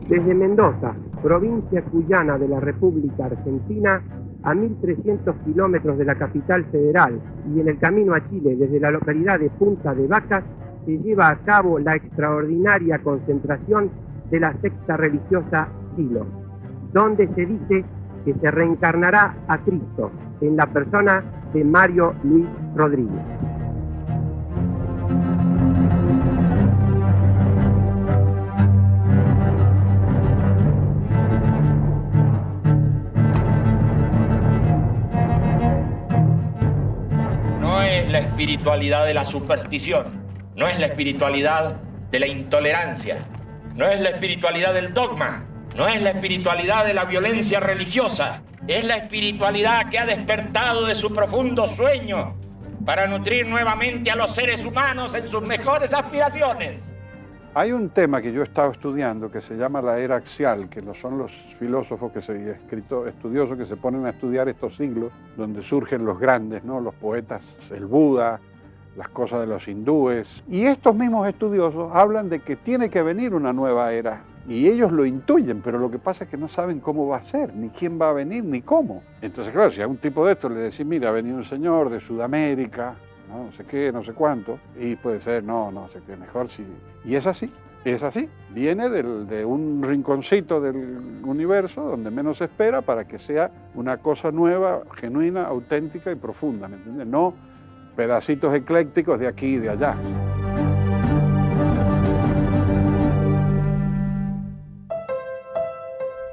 Desde Mendoza, provincia cuyana de la República Argentina, a 1.300 kilómetros de la capital federal y en el camino a Chile desde la localidad de Punta de Vacas, se lleva a cabo la extraordinaria concentración de la secta religiosa Silo, donde se dice que se reencarnará a Cristo en la persona de Mario Luis Rodríguez. No es la espiritualidad de la superstición, no es la espiritualidad de la intolerancia, no es la espiritualidad del dogma, no es la espiritualidad de la violencia religiosa, es la espiritualidad que ha despertado de su profundo sueño para nutrir nuevamente a los seres humanos en sus mejores aspiraciones. Hay un tema que yo he estado estudiando que se llama la era axial, que son los filósofos, estudiosos que se ponen a estudiar estos siglos, donde surgen los grandes, ¿no? Los poetas, el Buda, las cosas de los hindúes. Y estos mismos estudiosos hablan de que tiene que venir una nueva era. Y ellos lo intuyen, pero lo que pasa es que no saben cómo va a ser, ni quién va a venir, ni cómo. Entonces, claro, si a un tipo de estos le decís, mira, ha venido un señor de Sudamérica, no sé qué, no sé cuánto, y puede ser, no sé qué, mejor si... Y es así, viene de un rinconcito del universo donde menos se espera para que sea una cosa nueva, genuina, auténtica y profunda, ¿me entiendes? No pedacitos eclécticos de aquí y de allá.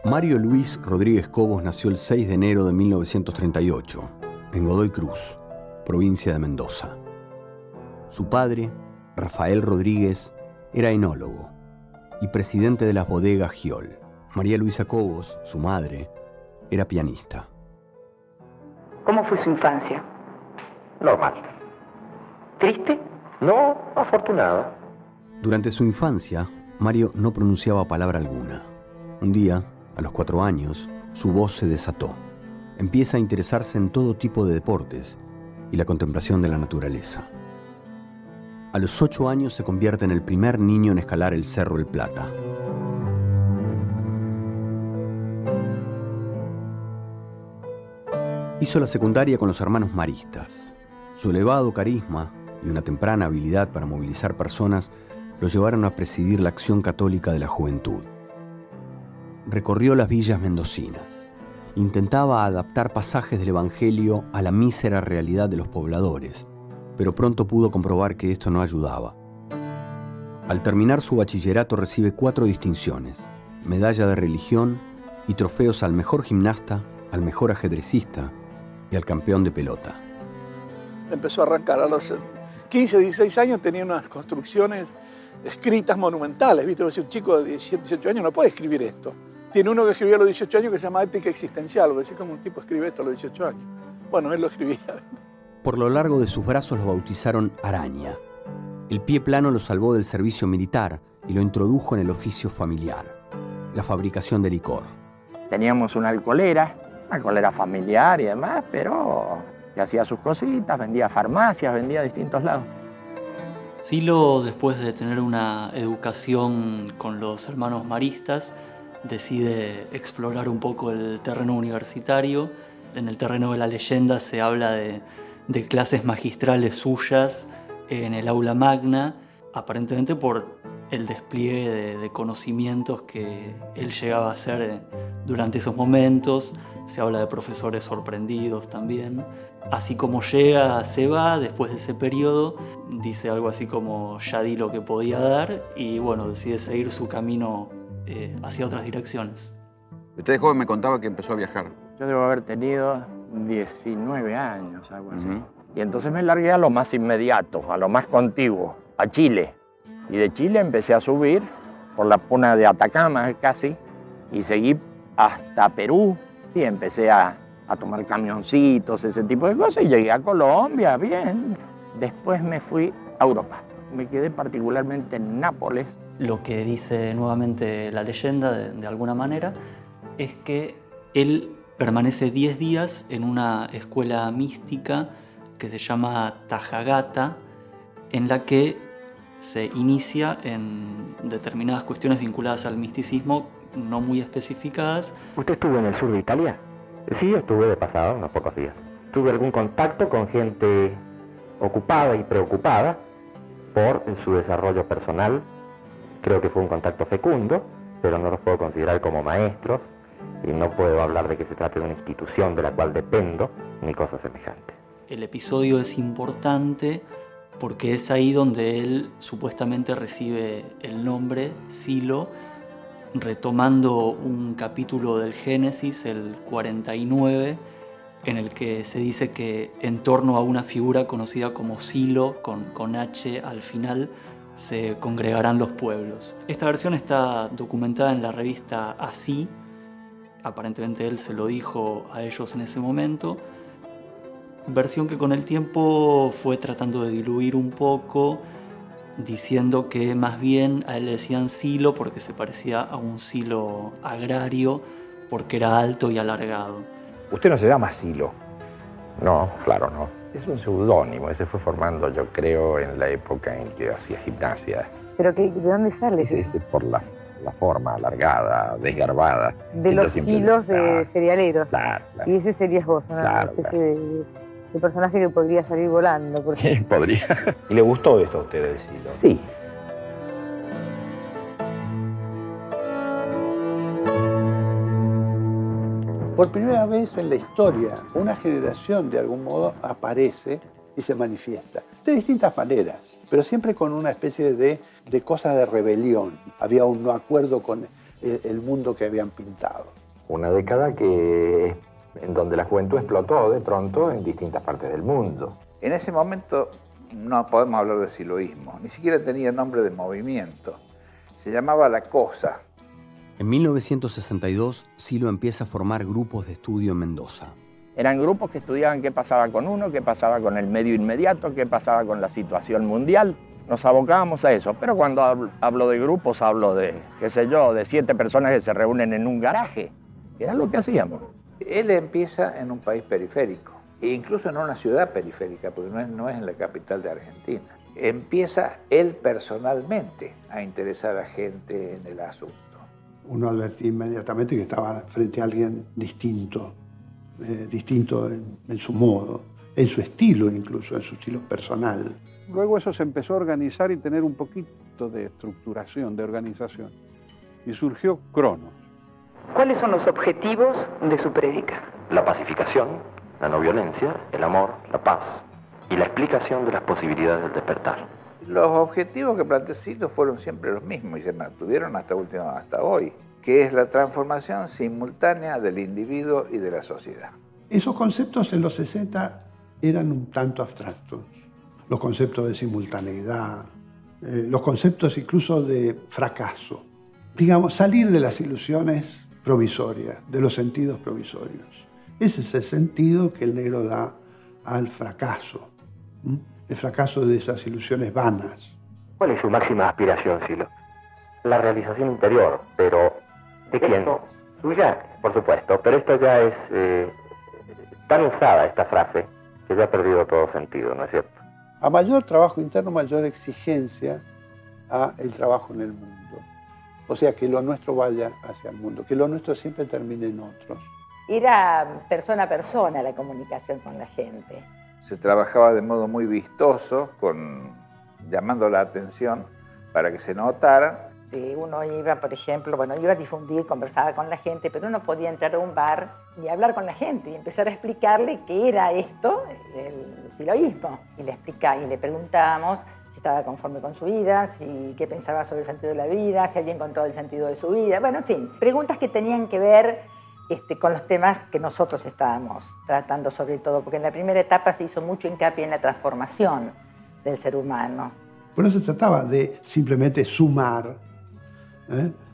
Mario Luis Rodríguez Cobos nació el 6 de enero de 1938, en Godoy Cruz, provincia de Mendoza. Su padre, Rafael Rodríguez, era enólogo y presidente de las bodegas Giol. María Luisa Cobos, su madre, era pianista. ¿Cómo fue su infancia? Normal. ¿Triste? No, afortunada. Durante su infancia, Mario no pronunciaba palabra alguna. Un día, a los 4 años, su voz se desató. Empieza a interesarse en todo tipo de deportes y la contemplación de la naturaleza. A los 8 años se convierte en el primer niño en escalar el Cerro El Plata. Hizo la secundaria con los hermanos maristas. Su elevado carisma y una temprana habilidad para movilizar personas lo llevaron a presidir la Acción Católica de la Juventud. Recorrió las villas mendocinas. Intentaba adaptar pasajes del Evangelio a la mísera realidad de los pobladores, pero pronto pudo comprobar que esto no ayudaba. Al terminar su bachillerato recibe 4 distinciones, medalla de religión y trofeos al mejor gimnasta, al mejor ajedrecista y al campeón de pelota. Empezó a arrancar a los 15, 16 años, tenía unas construcciones escritas monumentales, ¿viste? Un chico de 17, 18 años no puede escribir esto. Tiene uno que escribió a los 18 años que se llama Ética Existencial, o decir, ¿cómo un tipo escribe esto a los 18 años? Bueno, él lo escribía. Por lo largo de sus brazos lo bautizaron Araña. El pie plano lo salvó del servicio militar y lo introdujo en el oficio familiar, la fabricación de licor. Teníamos una alcoholera familiar y demás, pero que hacía sus cositas, vendía farmacias, vendía a distintos lados. Silo, después de tener una educación con los hermanos maristas, decide explorar un poco el terreno universitario. En el terreno de la leyenda se habla de clases magistrales suyas en el aula magna, aparentemente por el despliegue de conocimientos que él llegaba a hacer durante esos momentos. Se habla de profesores sorprendidos también. Así como llega, se va, después de ese periodo, dice algo así como ya di lo que podía dar y bueno, decide seguir su camino hacia otras direcciones. Usted de joven me contaba que empezó a viajar. Yo debo haber tenido 19 años, algo así. Y entonces me largué a lo más inmediato, a lo más contiguo, a Chile. Y de Chile empecé a subir por la puna de Atacama casi, y seguí hasta Perú, y empecé a tomar camioncitos, ese tipo de cosas, y llegué a Colombia, bien. Después me fui a Europa. Me quedé particularmente en Nápoles. Lo que dice nuevamente la leyenda, de alguna manera, es que él permanece 10 días en una escuela mística que se llama Tajagata, en la que se inicia en determinadas cuestiones vinculadas al misticismo no muy especificadas. ¿Usted estuvo en el sur de Italia? Sí, estuve de pasada, unos pocos días. Tuve algún contacto con gente ocupada y preocupada por su desarrollo personal. Creo que fue un contacto fecundo, pero no los puedo considerar como maestros y no puedo hablar de que se trate de una institución de la cual dependo ni cosa semejante. El episodio es importante porque es ahí donde él supuestamente recibe el nombre Silo, retomando un capítulo del Génesis, el 49, en el que se dice que en torno a una figura conocida como Silo, con H al final, se congregarán los pueblos. Esta versión está documentada en la revista Así, aparentemente él se lo dijo a ellos en ese momento, versión que con el tiempo fue tratando de diluir un poco, diciendo que más bien a él le decían silo porque se parecía a un silo agrario, porque era alto y alargado. Usted no se llama Silo. No, claro, no. Es un seudónimo, ese fue formando, yo creo, en la época en que hacía gimnasia. ¿Pero de dónde sale? Por la forma alargada, desgarbada. De los hilos de cerealeros. Claro. Y ese serías vos, ¿no? Claro, especie de personaje que podría salir volando. Porque... Podría. ¿Y le gustó esto a usted del Silo? Sí. Por primera vez en la historia, una generación de algún modo aparece y se manifiesta. De distintas maneras, pero siempre con una especie de cosa de rebelión. Había un no acuerdo con el mundo que habían pintado. Una década en donde la juventud explotó de pronto en distintas partes del mundo. En ese momento no podemos hablar de siloísmo, ni siquiera tenía nombre de movimiento. Se llamaba La Cosa. En 1962, Silo empieza a formar grupos de estudio en Mendoza. Eran grupos que estudiaban qué pasaba con uno, qué pasaba con el medio inmediato, qué pasaba con la situación mundial. Nos abocábamos a eso, pero cuando hablo de grupos hablo de, qué sé yo, de 7 personas que se reúnen en un garaje. Era lo que hacíamos. Él empieza en un país periférico, e incluso en una ciudad periférica, porque no es en la capital de Argentina. Empieza él personalmente a interesar a gente en el asunto. Uno advertía inmediatamente que estaba frente a alguien distinto, distinto en su modo, en su estilo incluso, en su estilo personal. Luego eso se empezó a organizar y tener un poquito de estructuración, de organización. Y surgió Cronos. ¿Cuáles son los objetivos de su prédica? La pacificación, la no violencia, el amor, la paz y la explicación de las posibilidades del despertar. Los objetivos que planteó Silo fueron siempre los mismos y se mantuvieron hasta hoy, que es la transformación simultánea del individuo y de la sociedad. Esos conceptos en los 60 eran un tanto abstractos. Los conceptos de simultaneidad, los conceptos incluso de fracaso. Digamos, salir de las ilusiones provisorias, de los sentidos provisorios. Ese es el sentido que el negro da al fracaso. El fracaso de esas ilusiones vanas. ¿Cuál es su máxima aspiración, Silo? La realización interior, pero ¿de quién? Suya, por supuesto, pero esto ya es tan usada esta frase que ya ha perdido todo sentido, ¿no es cierto? A mayor trabajo interno, mayor exigencia a el trabajo en el mundo. O sea, que lo nuestro vaya hacia el mundo, que lo nuestro siempre termine en otros. Era persona a persona la comunicación con la gente. Se trabajaba de modo muy vistoso, llamando la atención para que se notaran. Uno iba, por ejemplo, iba a difundir, conversaba con la gente, pero uno podía entrar a un bar y hablar con la gente y empezar a explicarle qué era esto, el siloísmo. Y le preguntábamos si estaba conforme con su vida, qué pensaba sobre el sentido de la vida, si había encontrado el sentido de su vida. Bueno, en fin, preguntas que tenían que ver con los temas que nosotros estábamos tratando sobre todo, porque en la primera etapa se hizo mucho hincapié en la transformación del ser humano. Bueno, se trataba de simplemente sumar,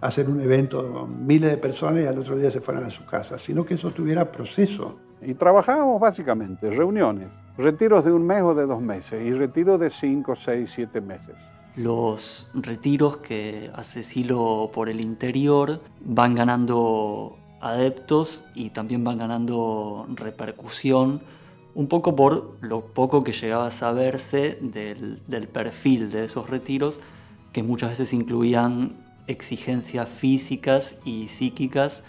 hacer un evento con miles de personas y al otro día se fueran a su casa, sino que eso tuviera proceso. Y trabajábamos básicamente reuniones, retiros de 1 mes o de 2 meses y retiros de 5, 6, 7 meses. Los retiros que hace Silo por el interior van ganando adeptos y también van ganando repercusión, un poco por lo poco que llegaba a saberse del perfil de esos retiros, que muchas veces incluían exigencias físicas y psíquicas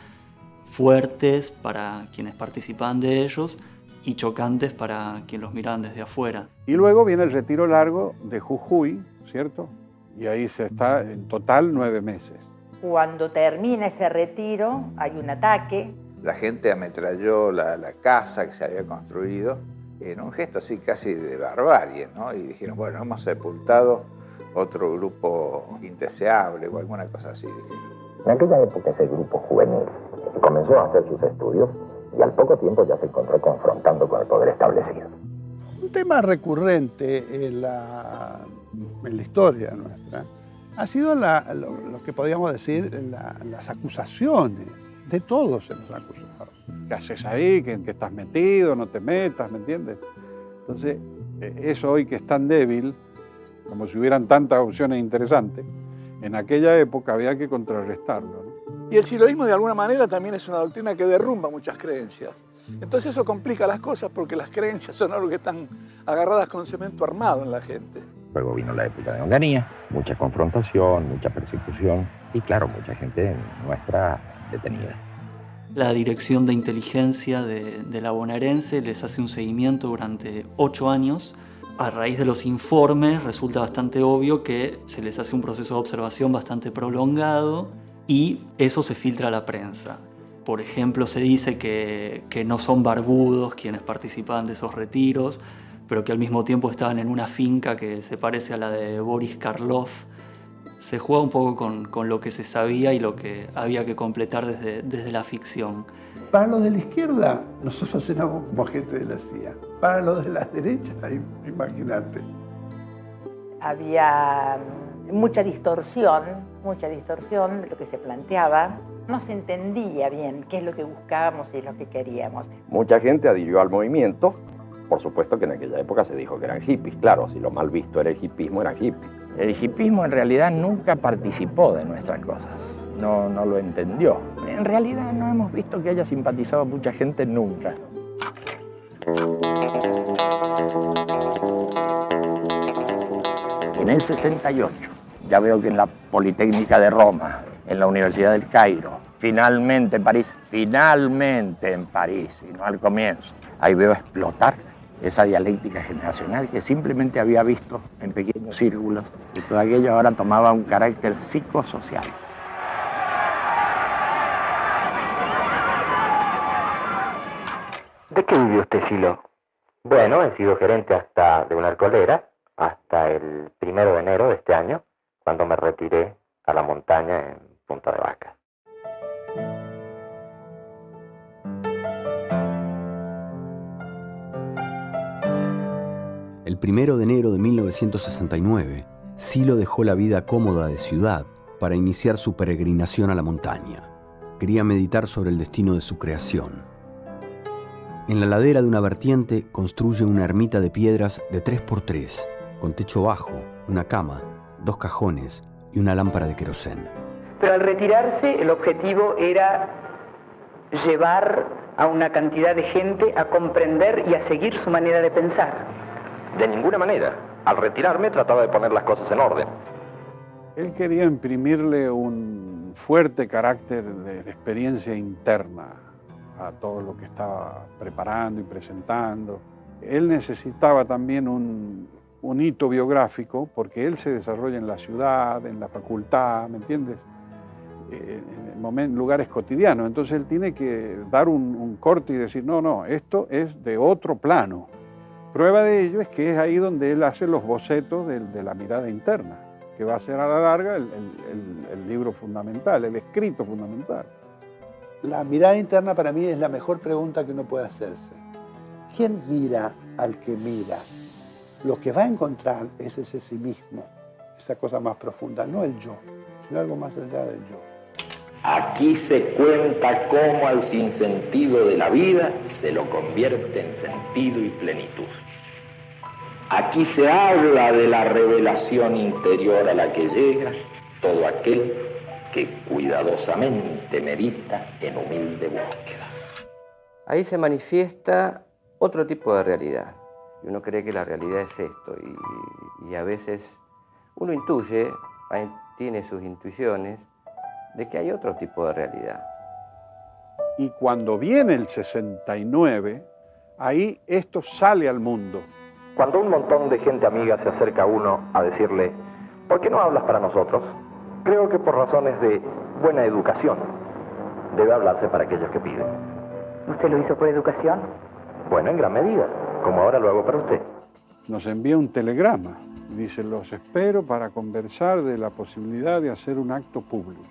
fuertes para quienes participaban de ellos y chocantes para quienes los miraban desde afuera. Y luego viene el retiro largo de Jujuy, ¿cierto? Y ahí se está en total 9 meses. Cuando termina ese retiro hay un ataque. La gente ametralló la casa que se había construido en un gesto así casi de barbarie, ¿no? Y dijeron, bueno, hemos sepultado otro grupo indeseable o alguna cosa así. En aquella época ese grupo juvenil comenzó a hacer sus estudios y al poco tiempo ya se encontró confrontando con el poder establecido. Un tema recurrente en la historia nuestra ha sido lo que podríamos decir las acusaciones. De todos se nos ha acusado. ¿Qué haces ahí? ¿Qué estás metido? ¿No te metas? ¿Me entiendes? Entonces, eso hoy que es tan débil, como si hubieran tantas opciones interesantes, en aquella época había que contrarrestarlo, ¿no? Y el siloísmo de alguna manera también es una doctrina que derrumba muchas creencias. Entonces eso complica las cosas porque las creencias son algo que están agarradas con cemento armado en la gente. Luego vino la época de Onganía, mucha confrontación, mucha persecución y claro, mucha gente nuestra detenida. La Dirección de Inteligencia de la bonaerense les hace un seguimiento durante 8 años. A raíz de los informes resulta bastante obvio que se les hace un proceso de observación bastante prolongado y eso se filtra a la prensa. Por ejemplo, se dice que no son barbudos quienes participaban de esos retiros, pero que al mismo tiempo estaban en una finca que se parece a la de Boris Karloff. Se juega un poco con lo que se sabía y lo que había que completar desde la ficción. Para los de la izquierda, nosotros éramos como gente de la CIA. Para los de la derecha, imagínate. Había mucha distorsión de lo que se planteaba. No se entendía bien qué es lo que buscábamos y lo que queríamos. Mucha gente adhirió al movimiento. Por supuesto que en aquella época se dijo que eran hippies. Claro, si lo mal visto era el hippismo, eran hippies. El hippismo en realidad nunca participó de nuestras cosas. No lo entendió. En realidad no hemos visto que haya simpatizado mucha gente nunca. En el 68, ya veo que en la Politécnica de Roma, en la Universidad del Cairo, finalmente en París, y no al comienzo, ahí veo explotar esa dialéctica generacional que simplemente había visto en pequeños círculos y todo aquello ahora tomaba un carácter psicosocial. ¿De qué vivió usted, Silo? Bueno, he sido gerente de una alcoholera hasta el 1 de enero de este año, cuando me retiré a la montaña en Punta de Vacas. El 1 de enero de 1969, Silo dejó la vida cómoda de ciudad para iniciar su peregrinación a la montaña. Quería meditar sobre el destino de su creación. En la ladera de una vertiente construye una ermita de piedras de 3x3, con techo bajo, una cama, 2 cajones y una lámpara de querosén. Pero al retirarse, el objetivo era llevar a una cantidad de gente a comprender y a seguir su manera de pensar. De ninguna manera. Al retirarme trataba de poner las cosas en orden. Él quería imprimirle un fuerte carácter de experiencia interna a todo lo que estaba preparando y presentando. Él necesitaba también un hito biográfico porque él se desarrolla en la ciudad, en la facultad, ¿me entiendes? En lugares cotidianos. Entonces él tiene que dar un corte y decir, no, esto es de otro plano. Prueba de ello es que es ahí donde él hace los bocetos de la mirada interna, que va a ser a la larga el libro fundamental, el escrito fundamental. La mirada interna para mí es la mejor pregunta que uno puede hacerse. ¿Quién mira al que mira? Lo que va a encontrar es ese sí mismo, esa cosa más profunda, no el yo, sino algo más allá del yo. Aquí se cuenta cómo al sinsentido de la vida se lo convierte en sentido y plenitud. Aquí se habla de la revelación interior a la que llega todo aquel que cuidadosamente medita en humilde búsqueda. Ahí se manifiesta otro tipo de realidad. Y uno cree que la realidad es esto y a veces uno intuye tiene sus intuiciones de que hay otro tipo de realidad. Y cuando viene el 69, ahí esto sale al mundo. Cuando un montón de gente amiga se acerca a uno a decirle, ¿por qué no hablas para nosotros? Creo que por razones de buena educación debe hablarse para aquellos que piden. ¿Usted lo hizo por educación? Bueno, en gran medida, como ahora lo hago para usted. Nos envía un telegrama y dice, los espero para conversar de la posibilidad de hacer un acto público.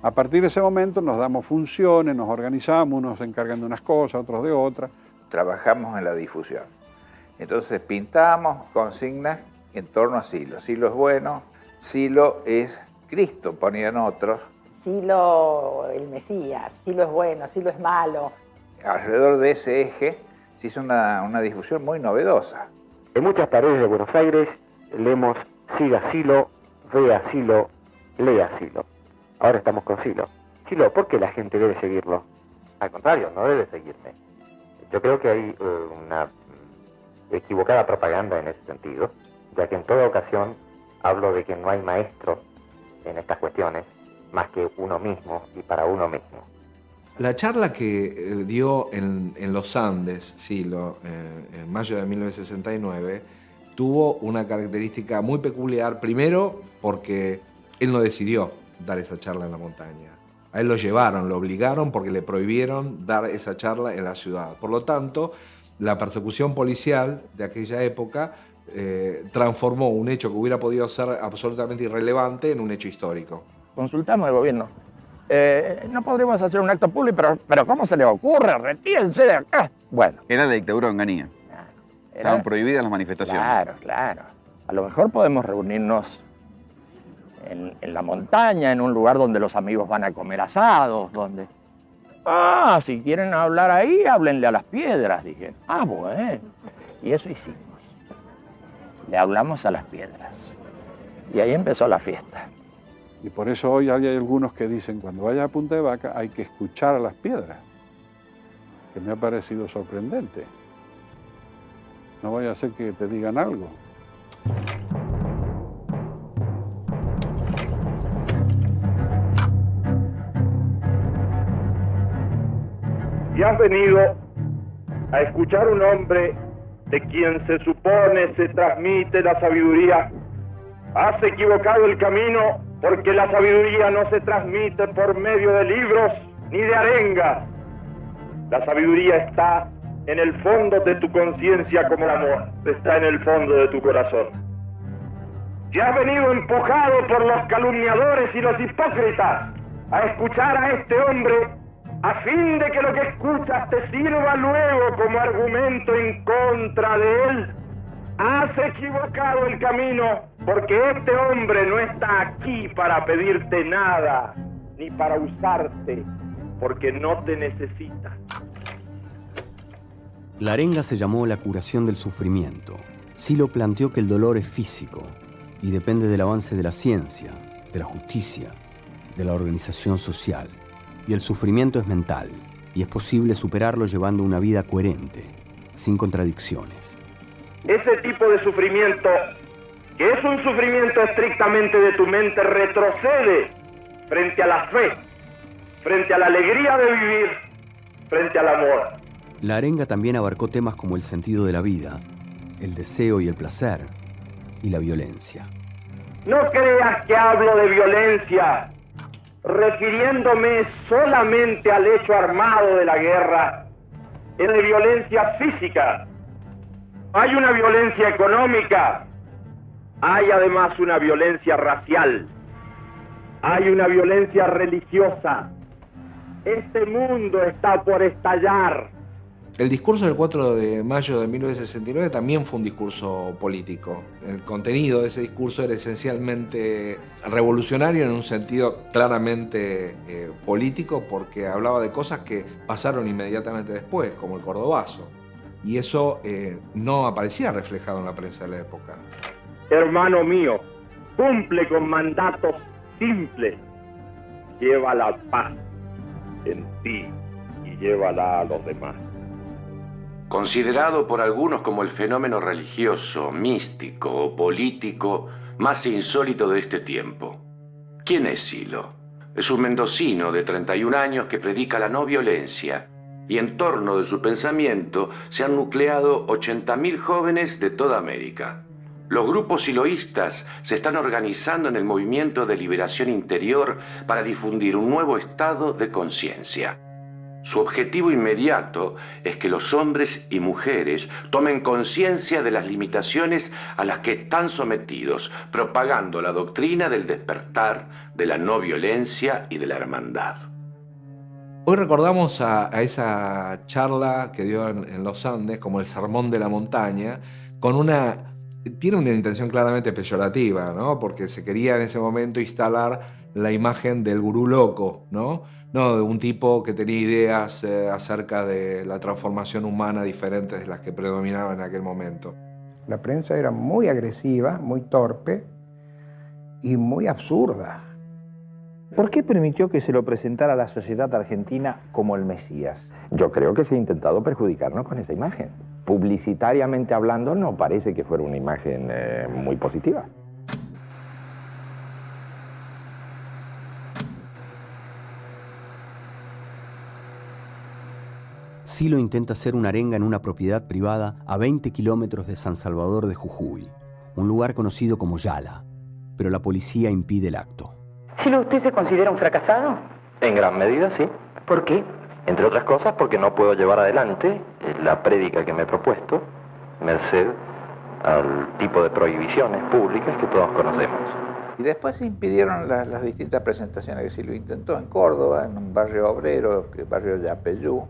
A partir de ese momento nos damos funciones, nos organizamos, unos se encargan de unas cosas, otros de otras. Trabajamos en la difusión. Entonces pintamos consignas en torno a Silo. Silo es bueno, Silo es Cristo, ponían otros. Silo el Mesías, Silo es bueno, Silo es malo. Alrededor de ese eje se hizo una difusión muy novedosa. En muchas paredes de Buenos Aires leemos siga Silo, vea Silo, lea Silo. Ahora estamos con Silo. Silo, ¿por qué la gente debe seguirlo? Al contrario, no debe seguirme. Yo creo que hay una equivocada propaganda en ese sentido, ya que en toda ocasión hablo de que no hay maestro en estas cuestiones más que uno mismo y para uno mismo. La charla que dio en los Andes, Silo, en mayo de 1969, tuvo una característica muy peculiar, primero porque él no decidió dar esa charla en la montaña. A él lo llevaron, lo obligaron porque le prohibieron dar esa charla en la ciudad. Por lo tanto, la persecución policial de aquella época transformó un hecho que hubiera podido ser absolutamente irrelevante en un hecho histórico. Consultamos al gobierno. No podríamos hacer un acto público, pero ¿cómo se le ocurre? Retírense de acá. Bueno. Era la dictadura de Onganía. Estaban prohibidas las manifestaciones. Claro, claro. A lo mejor podemos reunirnos en la montaña, en un lugar donde los amigos van a comer asados, donde... Ah, si quieren hablar ahí, háblenle a las piedras, dije. Ah, bueno. Y eso hicimos. Le hablamos a las piedras. Y ahí empezó la fiesta. Y por eso hoy hay algunos que dicen, cuando vaya a Punta de Vaca hay que escuchar a las piedras, que me ha parecido sorprendente. No vaya a ser que te digan algo. Y has venido a escuchar un hombre de quien se supone se transmite la sabiduría. Has equivocado el camino, porque la sabiduría no se transmite por medio de libros ni de arengas. La sabiduría está en el fondo de tu conciencia como el amor, está en el fondo de tu corazón. Y has venido empujado por los calumniadores y los hipócritas a escuchar a este hombre a fin de que lo que escuchas te sirva luego como argumento en contra de él. Has equivocado el camino, porque este hombre no está aquí para pedirte nada, ni para usarte, porque no te necesita. La arenga se llamó La curación del sufrimiento. Silo planteó que el dolor es físico y depende del avance de la ciencia, de la justicia, de la organización social. Y el sufrimiento es mental, y es posible superarlo llevando una vida coherente, sin contradicciones. Ese tipo de sufrimiento, que es un sufrimiento estrictamente de tu mente, retrocede frente a la fe, frente a la alegría de vivir, frente al amor. La arenga también abarcó temas como el sentido de la vida, el deseo y el placer, y la violencia. No creas que hablo de violencia refiriéndome solamente al hecho armado de la guerra, es de violencia física. Hay una violencia económica, hay además una violencia racial, hay una violencia religiosa. Este mundo está por estallar. El discurso del 4 de mayo de 1969 también fue un discurso político. El contenido de ese discurso era esencialmente revolucionario en un sentido claramente político, porque hablaba de cosas que pasaron inmediatamente después, como el Cordobazo. Y eso no aparecía reflejado en la prensa de la época. Hermano mío, cumple con mandatos simples. Lleva la paz en ti y llévala a los demás. Considerado por algunos como el fenómeno religioso, místico o político más insólito de este tiempo. ¿Quién es Silo? Es un mendocino de 31 años que predica la no violencia, y en torno de su pensamiento se han nucleado 80.000 jóvenes de toda América. Los grupos siloístas se están organizando en el movimiento de liberación interior para difundir un nuevo estado de conciencia. Su objetivo inmediato es que los hombres y mujeres tomen conciencia de las limitaciones a las que están sometidos, propagando la doctrina del despertar, de la no violencia y de la hermandad. Hoy recordamos a esa charla que dio en los Andes como el sermón de la montaña, tiene una intención claramente peyorativa, ¿no? Porque se quería en ese momento instalar la imagen del gurú loco, ¿no? No, de un tipo que tenía ideas acerca de la transformación humana diferentes de las que predominaban en aquel momento. La prensa era muy agresiva, muy torpe y muy absurda. ¿Por qué permitió que se lo presentara a la sociedad argentina como el Mesías? Yo creo que se ha intentado perjudicarnos con esa imagen. Publicitariamente hablando, no parece que fuera una imagen muy positiva. Silo intenta hacer una arenga en una propiedad privada a 20 kilómetros de San Salvador de Jujuy, un lugar conocido como Yala, pero la policía impide el acto. ¿Silo, usted se considera un fracasado? En gran medida, sí. ¿Por qué? Entre otras cosas porque no puedo llevar adelante la prédica que me he propuesto, merced al tipo de prohibiciones públicas que todos conocemos. Y después se impidieron las distintas presentaciones que sí lo intentó en Córdoba, en un barrio obrero, el barrio de Yapeyú.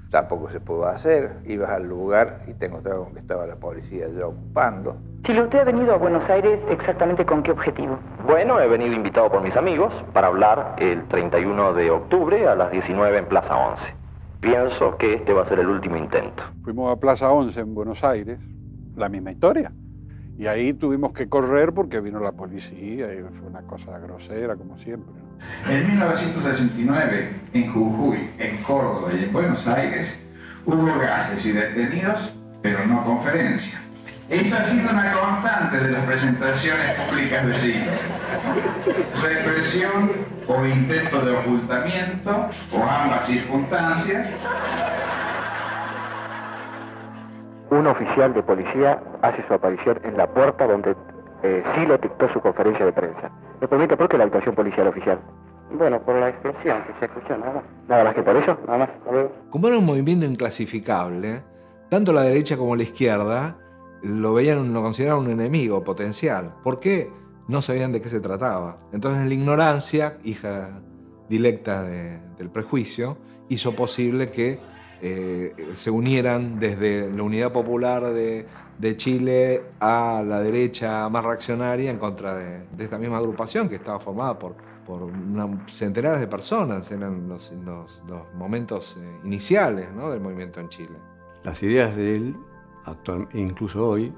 Tampoco se pudo hacer, ibas al lugar y te encontrabas con que estaba la policía ya ocupando. Silo, ¿usted ha venido a Buenos Aires exactamente con qué objetivo? Bueno, he venido invitado por mis amigos para hablar el 31 de octubre a las 19 en Plaza 11. Pienso que este va a ser el último intento. Fuimos a Plaza 11 en Buenos Aires, la misma historia. Y ahí tuvimos que correr porque vino la policía y fue una cosa grosera como siempre. En 1969, en Jujuy, en Córdoba y en Buenos Aires, hubo gases y detenidos, pero no conferencia. Esa ha sido una constante de las presentaciones públicas de Silo. Represión o intento de ocultamiento, o ambas circunstancias. Un oficial de policía hace su aparición en la puerta donde Silo dictó su conferencia de prensa. ¿Me permite por qué la actuación policial oficial? Bueno, por la explosión que se escuchó, nada más. Nada más que por eso, nada más. Como era un movimiento inclasificable, tanto la derecha como la izquierda lo consideraban un enemigo potencial. ¿Por qué? No sabían de qué se trataba. Entonces la ignorancia, hija directa del prejuicio, hizo posible que se unieran desde la Unidad Popular de Chile a la derecha más reaccionaria en contra de esta misma agrupación que estaba formada por centenares de personas. Eran los momentos iniciales, ¿no?, del movimiento en Chile. Las ideas de él, incluso hoy,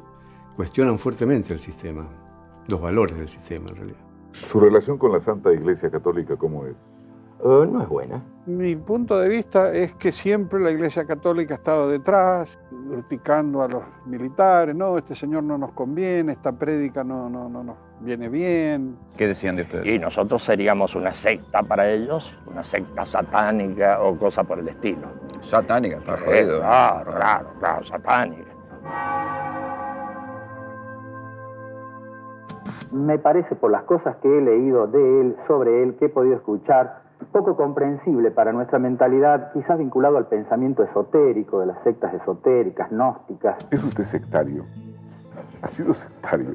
cuestionan fuertemente el sistema, los valores del sistema en realidad. ¿Su relación con la Santa Iglesia Católica cómo es? No es buena. Mi punto de vista es que siempre la Iglesia Católica ha estado detrás, criticando a los militares. No, este señor no nos conviene, esta prédica no nos viene bien. ¿Qué decían de ustedes? Y nosotros seríamos una secta para ellos, una secta satánica o cosa por el estilo. Satánica, está jodido. Claro, satánica. Me parece, por las cosas que he leído de él, sobre él, que he podido escuchar, poco comprensible para nuestra mentalidad, quizás vinculado al pensamiento esotérico de las sectas esotéricas, gnósticas. ¿Es usted sectario? ¿Ha sido sectario?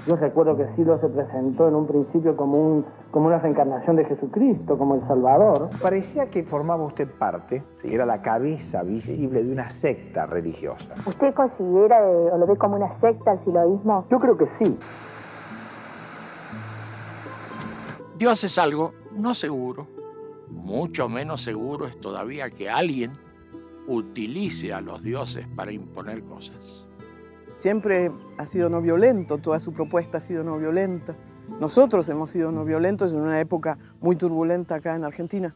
Yo recuerdo que Silo se presentó en un principio como una reencarnación de Jesucristo, como el Salvador. Parecía que formaba usted parte, era la cabeza visible de una secta religiosa. ¿Usted considera o lo ve como una secta el siloísmo? Yo creo que sí. Dios es algo no seguro. Mucho menos seguro es todavía que alguien utilice a los dioses para imponer cosas. Siempre ha sido no violento, toda su propuesta ha sido no violenta. Nosotros hemos sido no violentos en una época muy turbulenta acá en Argentina.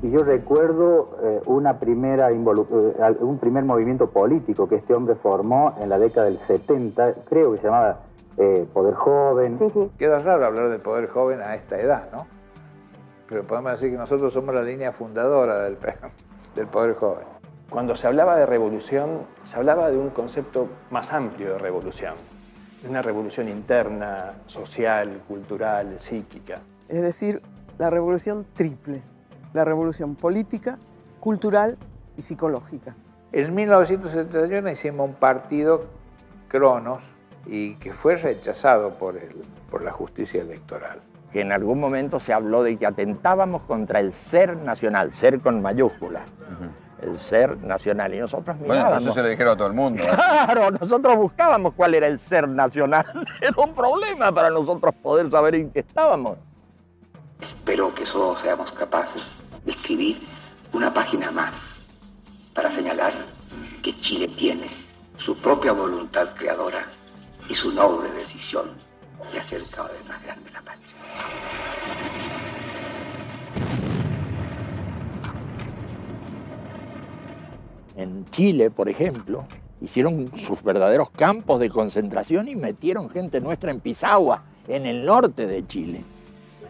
Y yo recuerdo un primer movimiento político que este hombre formó en la década del 70, creo que se llamaba Poder Joven. Queda raro hablar del Poder Joven a esta edad, ¿no? Pero podemos decir que nosotros somos la línea fundadora del Poder Joven. Cuando se hablaba de revolución, se hablaba de un concepto más amplio de revolución. De una revolución interna, social, cultural, psíquica. Es decir, la revolución triple. La revolución política, cultural y psicológica. En 1971 hicimos un partido, Cronos, y que fue rechazado por la justicia electoral. Que en algún momento se habló de que atentábamos contra el ser nacional, ser con mayúscula, el ser nacional, y nosotros mirábamos. Bueno, eso se le dijeron a todo el mundo. Claro, nosotros buscábamos cuál era el ser nacional. Era un problema para nosotros poder saber en qué estábamos. Espero que todos seamos capaces de escribir una página más para señalar que Chile tiene su propia voluntad creadora y su noble decisión de hacer cada vez más grande la patria. En Chile, por ejemplo, hicieron sus verdaderos campos de concentración y metieron gente nuestra en Pisagua, en el norte de Chile.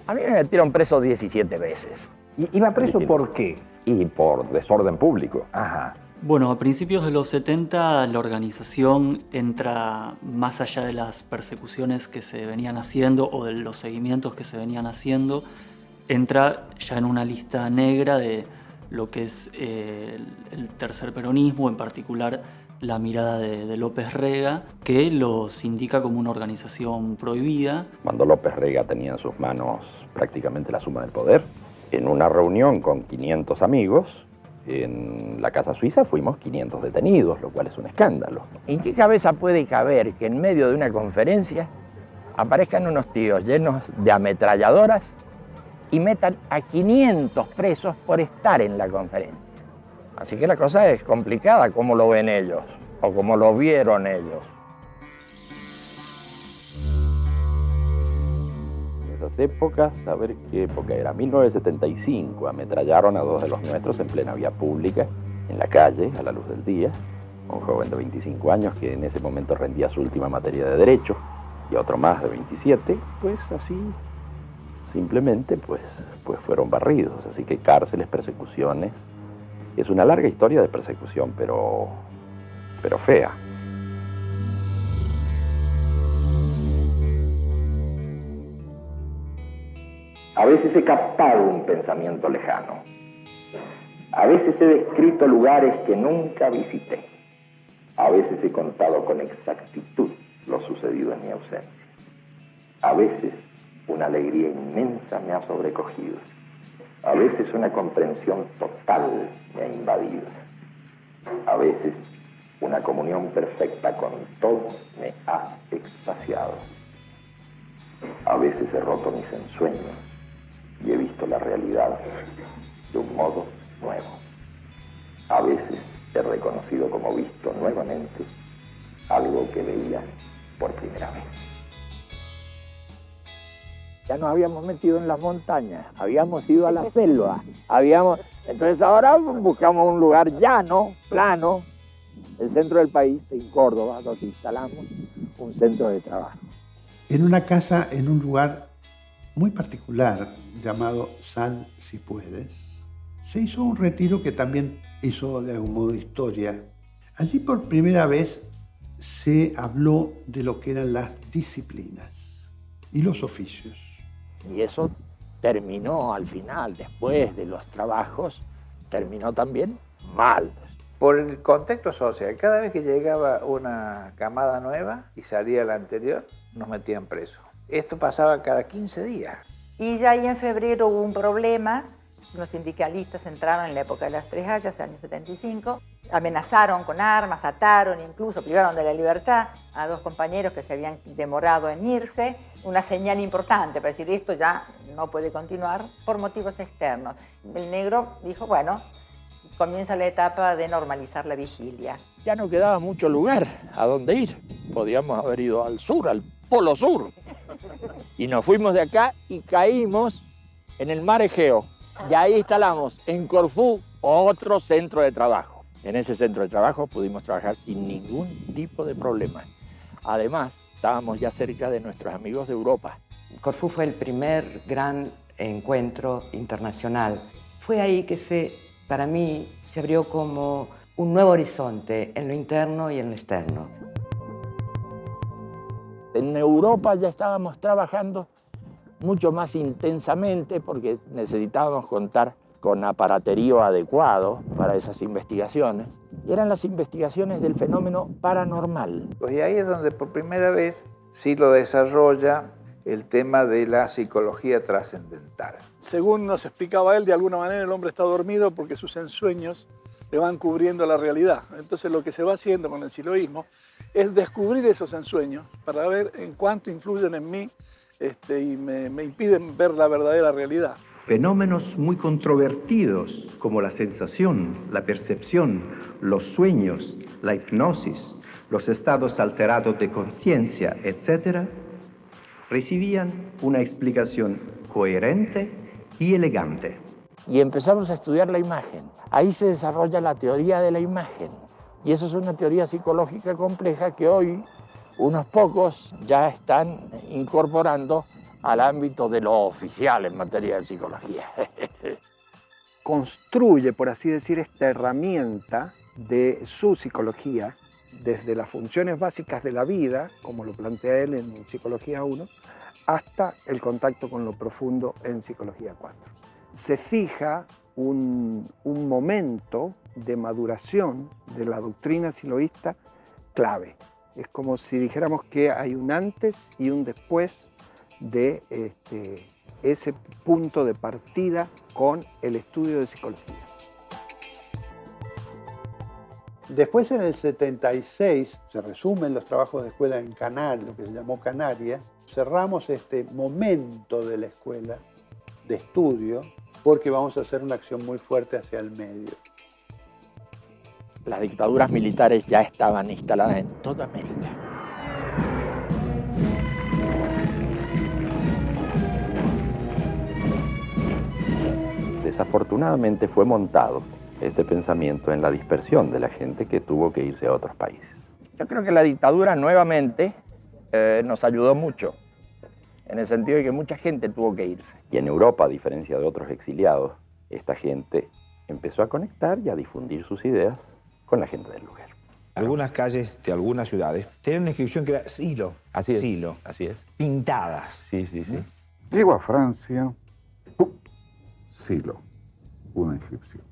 A mí me metieron preso 17 veces. ¿Iba preso por qué? Y por desorden público. Ajá. Bueno, a principios de los 70 la organización entra más allá de las persecuciones que se venían haciendo o de los seguimientos que se venían haciendo, entra ya en una lista negra de lo que es el tercer peronismo, en particular la mirada de López Rega, que los indica como una organización prohibida. Cuando López Rega tenía en sus manos prácticamente la suma del poder, en una reunión con 500 amigos, en la Casa Suiza fuimos 500 detenidos, lo cual es un escándalo. ¿En qué cabeza puede caber que en medio de una conferencia aparezcan unos tíos llenos de ametralladoras y metan a 500 presos por estar en la conferencia? Así que la cosa es complicada, como lo ven ellos, o como lo vieron ellos. En esas épocas, a ver qué época era, 1975, ametrallaron a 2 de los nuestros en plena vía pública, en la calle, a la luz del día. Un joven de 25 años que en ese momento rendía su última materia de Derecho, y otro más de 27, pues así, simplemente, pues fueron barridos. Así que cárceles, persecuciones. Es una larga historia de persecución, pero fea. A veces he captado un pensamiento lejano. A veces he descrito lugares que nunca visité. A veces he contado con exactitud lo sucedido en mi ausencia. A veces una alegría inmensa me ha sobrecogido. A veces una comprensión total me ha invadido. A veces una comunión perfecta con todo me ha extasiado. A veces he roto mis ensueños y he visto la realidad de un modo nuevo. A veces he reconocido como visto nuevamente algo que veía por primera vez. Ya nos habíamos metido en las montañas, habíamos ido a la selva, entonces ahora buscamos un lugar llano, plano, el centro del país, en Córdoba, donde instalamos un centro de trabajo. En una casa, en un lugar muy particular, llamado Sal si puedes, se hizo un retiro que también hizo de algún modo historia. Allí por primera vez se habló de lo que eran las disciplinas y los oficios. Y eso terminó al final, después de los trabajos, terminó también mal. Por el contexto social, cada vez que llegaba una camada nueva y salía la anterior, nos metían presos. Esto pasaba cada 15 días. Y ya ahí en febrero hubo un problema. Los sindicalistas entraron en la época de las 3 hayas, el año 75, amenazaron con armas, ataron, incluso privaron de la libertad a 2 compañeros que se habían demorado en irse. Una señal importante para decir esto ya no puede continuar por motivos externos. El negro dijo, bueno, comienza la etapa de normalizar la vigilia. Ya no quedaba mucho lugar a dónde ir. Podíamos haber ido al sur, al Polo Sur. Y nos fuimos de acá y caímos en el mar Egeo. Y ahí instalamos en Corfú otro centro de trabajo. En ese centro de trabajo pudimos trabajar sin ningún tipo de problema. Además, estábamos ya cerca de nuestros amigos de Europa. Corfú fue el primer gran encuentro internacional. Fue ahí que para mí se abrió como un nuevo horizonte en lo interno y en lo externo. En Europa ya estábamos trabajando mucho más intensamente porque necesitábamos contar con aparaterío adecuado para esas investigaciones. Y eran las investigaciones del fenómeno paranormal. Pues y ahí es donde por primera vez Silo desarrolla el tema de la psicología trascendental. Según nos explicaba él, de alguna manera el hombre está dormido porque sus ensueños le van cubriendo la realidad. Entonces lo que se va haciendo con el siloísmo es descubrir esos ensueños para ver en cuánto influyen en mí y me impiden ver la verdadera realidad. Fenómenos muy controvertidos como la sensación, la percepción, los sueños, la hipnosis, los estados alterados de conciencia, etc., recibían una explicación coherente y elegante. Y empezamos a estudiar la imagen. Ahí se desarrolla la teoría de la imagen. Y eso es una teoría psicológica compleja que hoy unos pocos ya están incorporando al ámbito de lo oficial en materia de psicología. Construye, por así decir, esta herramienta de su psicología desde las funciones básicas de la vida, como lo plantea él en Psicología 1, hasta el contacto con lo profundo en Psicología 4. Se fija un momento de maduración de la doctrina siloísta clave. Es como si dijéramos que hay un antes y un después de ese punto de partida con el estudio de psicología. Después, en el 76, se resumen los trabajos de escuela en Canarias, lo que se llamó Canarias. Cerramos este momento de la escuela de estudio porque vamos a hacer una acción muy fuerte hacia el medio. Las dictaduras militares ya estaban instaladas en toda América. Desafortunadamente fue montado este pensamiento en la dispersión de la gente que tuvo que irse a otros países. Yo creo que la dictadura nuevamente nos ayudó mucho, en el sentido de que mucha gente tuvo que irse. Y en Europa, a diferencia de otros exiliados, esta gente empezó a conectar y a difundir sus ideas con la gente del lugar. Algunas calles de algunas ciudades tenían una inscripción que era Silo. Así es. Silo. Así es. Pintadas. Sí, sí, sí. Llego a Francia, Silo, una inscripción.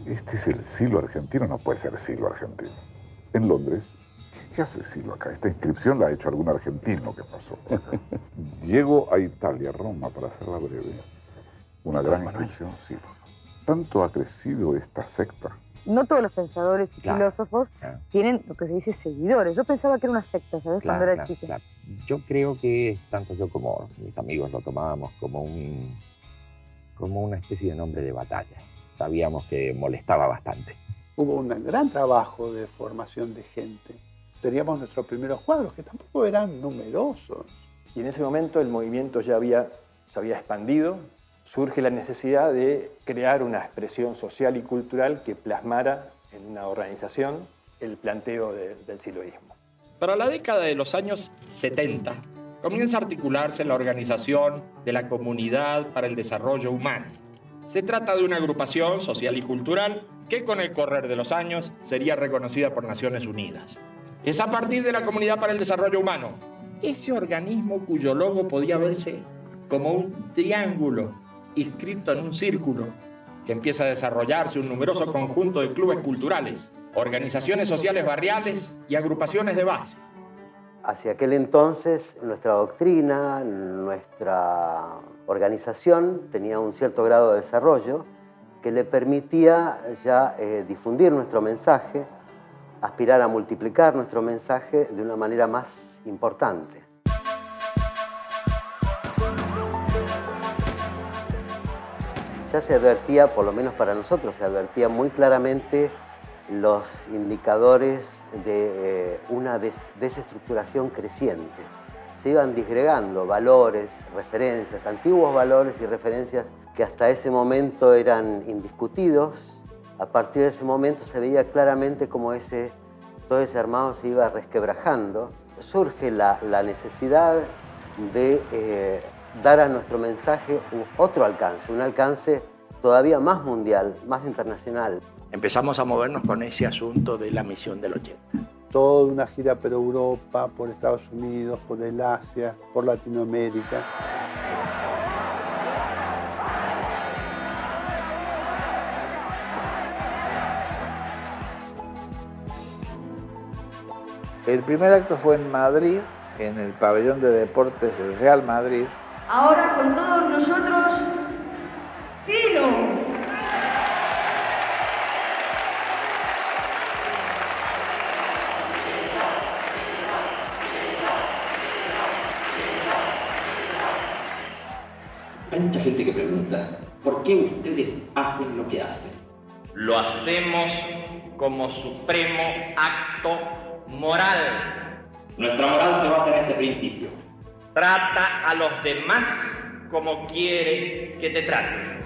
Este es el Silo argentino, no puede ser Silo argentino. En Londres, ¿qué hace Silo acá? Esta inscripción la ha hecho algún argentino que pasó por acá. Llego a Italia, Roma, para hacerla breve. Una gran inscripción, Silo. Tanto ha crecido esta secta. No todos los pensadores y filósofos tienen lo que se dice seguidores. Yo pensaba que era una secta, ¿sabes? Cuando era chica. Yo creo que tanto yo como mis amigos lo tomábamos como una especie de nombre de batalla. Sabíamos que molestaba bastante. Hubo un gran trabajo de formación de gente. Teníamos nuestros primeros cuadros, que tampoco eran numerosos. Y en ese momento el movimiento ya se había expandido. Surge la necesidad de crear una expresión social y cultural que plasmara en una organización el planteo del siloísmo. Para la década de los años 70, comienza a articularse la Organización de la Comunidad para el Desarrollo Humano. Se trata de una agrupación social y cultural que con el correr de los años sería reconocida por Naciones Unidas. Es a partir de la Comunidad para el Desarrollo Humano, ese organismo cuyo logo podía verse como un triángulo inscrito en un círculo, que empieza a desarrollarse un numeroso conjunto de clubes culturales, organizaciones sociales barriales y agrupaciones de base. Hacia aquel entonces, nuestra doctrina, nuestra organización tenía un cierto grado de desarrollo que le permitía ya difundir nuestro mensaje, aspirar a multiplicar nuestro mensaje de una manera más importante. Ya se advertía, por lo menos para nosotros, se advertía muy claramente los indicadores de una desestructuración creciente. Se iban disgregando valores, referencias, antiguos valores y referencias que hasta ese momento eran indiscutidos. A partir de ese momento se veía claramente cómo todo ese armado se iba resquebrajando. Surge la necesidad de dar a nuestro mensaje otro alcance, un alcance todavía más mundial, más internacional. Empezamos a movernos con ese asunto de la misión del 80. Toda una gira por Europa, por Estados Unidos, por el Asia, por Latinoamérica. El primer acto fue en Madrid, en el pabellón de deportes del Real Madrid. Ahora con todos nosotros, Silo. Hay mucha gente que pregunta, ¿por qué ustedes hacen lo que hacen? Lo hacemos como supremo acto moral. Nuestra moral se basa en este principio. Trata a los demás como quieres que te traten.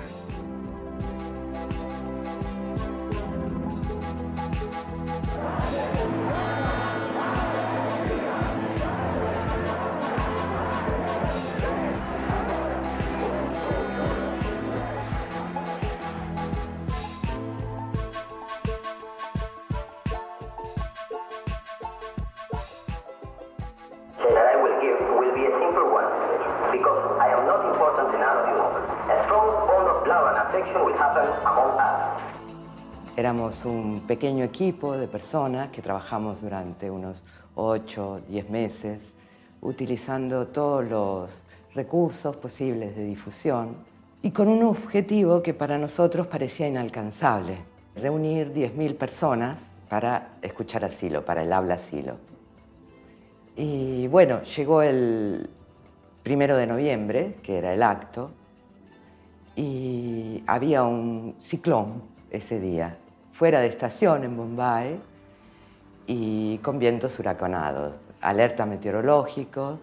Éramos un pequeño equipo de personas que trabajamos durante unos 8 o 10 meses, utilizando todos los recursos posibles de difusión y con un objetivo que para nosotros parecía inalcanzable: reunir 10.000 personas para escuchar a Silo, para el habla Silo. Y bueno, llegó el 1 de noviembre, que era el acto, y había un ciclón ese día, fuera de estación en Bombay, y con vientos huracanados, alerta meteorológico.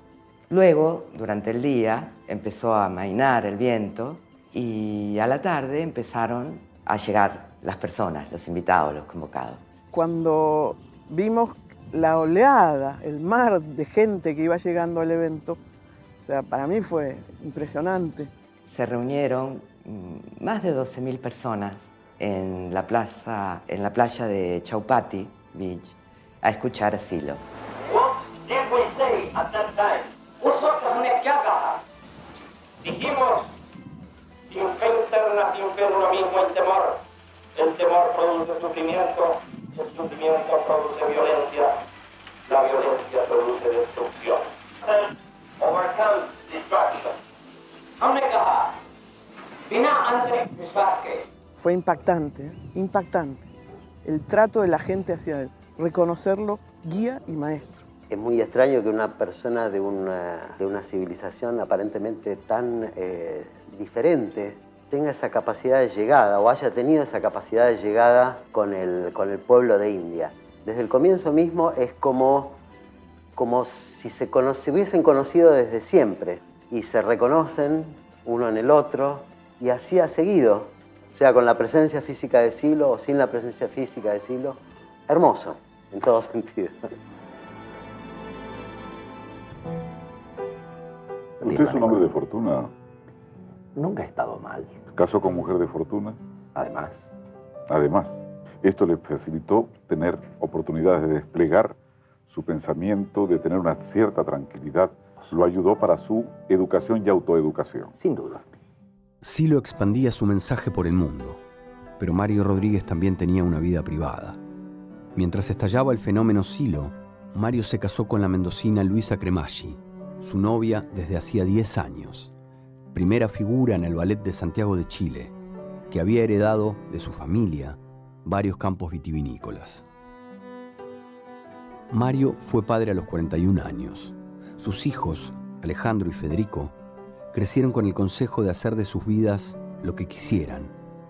Luego, durante el día, empezó a amainar el viento y a la tarde empezaron a llegar las personas, los invitados, los convocados. Cuando vimos la oleada, el mar de gente que iba llegando al evento, o sea, para mí fue impresionante. Se reunieron más de 12.000 personas en la playa de Chowpatty Beach a escuchar a Silo. Dijimos, sin fe interna, sin fe uno mismo el temor produce sufrimiento, el sufrimiento produce violencia, la violencia produce destrucción. Overcomes destruction. Fue impactante, impactante. El trato de la gente hacia él, reconocerlo guía y maestro. Es muy extraño que una persona de una civilización aparentemente tan diferente tenga esa capacidad de llegada o haya tenido esa capacidad de llegada con el pueblo de India. Desde el comienzo mismo es como si se hubiesen conocido desde siempre y se reconocen uno en el otro y así ha seguido, sea con la presencia física de Silo o sin la presencia física de Silo. Hermoso, en todo sentido. ¿Usted es un hombre de fortuna? Nunca he estado mal. ¿Casó con mujer de fortuna? Además. Además, esto le facilitó tener oportunidades de desplegar su pensamiento, de tener una cierta tranquilidad. Lo ayudó para su educación y autoeducación. Sin duda. Silo expandía su mensaje por el mundo, pero Mario Rodríguez también tenía una vida privada. Mientras estallaba el fenómeno Silo, Mario se casó con la mendocina Luisa Cremaschi, su novia desde hacía 10 años, primera figura en el Ballet de Santiago de Chile, que había heredado de su familia varios campos vitivinícolas. Mario fue padre a los 41 años. Sus hijos, Alejandro y Federico, crecieron con el consejo de hacer de sus vidas lo que quisieran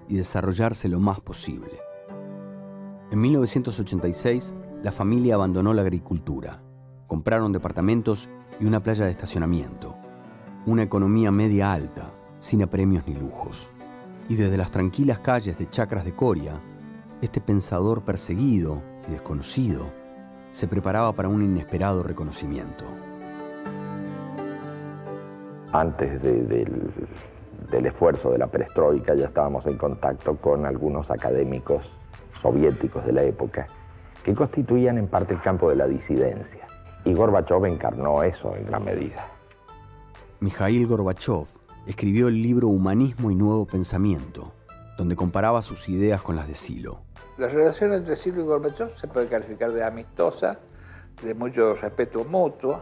y desarrollarse lo más posible. En 1986, la familia abandonó la agricultura. Compraron departamentos y una playa de estacionamiento. Una economía media alta, sin apremios ni lujos. Y desde las tranquilas calles de Chacras de Coria, este pensador perseguido y desconocido se preparaba para un inesperado reconocimiento. Antes del esfuerzo de la perestroika ya estábamos en contacto con algunos académicos soviéticos de la época que constituían en parte el campo de la disidencia. Y Gorbachov encarnó eso en gran medida. Mikhail Gorbachov escribió el libro Humanismo y Nuevo Pensamiento, donde comparaba sus ideas con las de Silo. La relación entre Silo y Gorbachov se puede calificar de amistosa, de mucho respeto mutuo.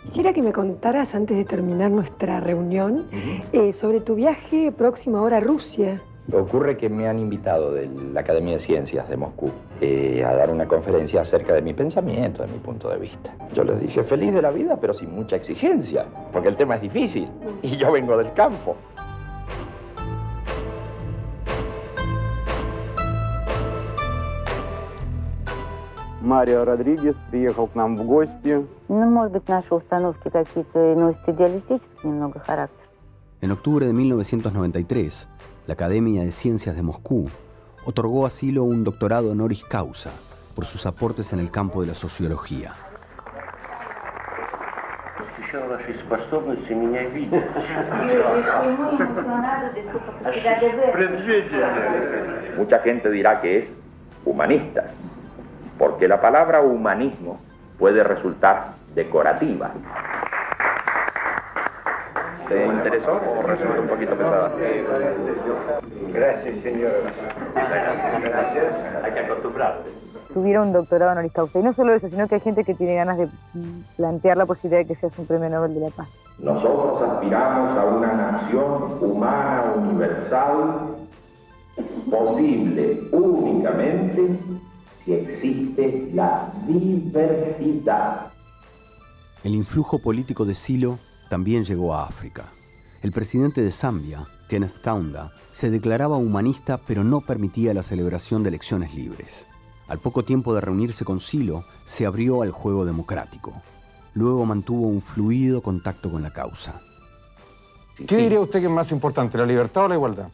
Quisiera que me contaras, antes de terminar nuestra reunión, sobre tu viaje próximo ahora a Rusia. Ocurre que me han invitado de la Academia de Ciencias de Moscú a dar una conferencia acerca de mi pensamiento, de mi punto de vista. Yo les dije, feliz de la vida, pero sin mucha exigencia, porque el tema es difícil y yo vengo del campo. Марио Родригес приехал к нам в гости. Ну, может быть, наши установки какие-то носят идеалистический немного характер. En octubre de 1993, la Academia de Ciencias de Moscú otorgó a Silo un doctorado honoris causa por sus aportes en el campo de la sociología. Mucha gente dirá que es humanista, porque la palabra humanismo puede resultar decorativa. ¿Te interesó o resulta un poquito pesada? Gracias, señor. Hay que acostumbrarse. Tuviera un doctorado honoris causa. Y no solo eso, sino que hay gente que tiene ganas de plantear la posibilidad de que seas un premio Nobel de la Paz. Nosotros aspiramos a una nación humana universal, posible únicamente si existe la diversidad. El influjo político de Silo también llegó a África. El presidente de Zambia, Kenneth Kaunda, se declaraba humanista pero no permitía la celebración de elecciones libres. Al poco tiempo de reunirse con Silo, se abrió al juego democrático. Luego mantuvo un fluido contacto con la causa. ¿Qué diría usted que es más importante, la libertad o la igualdad?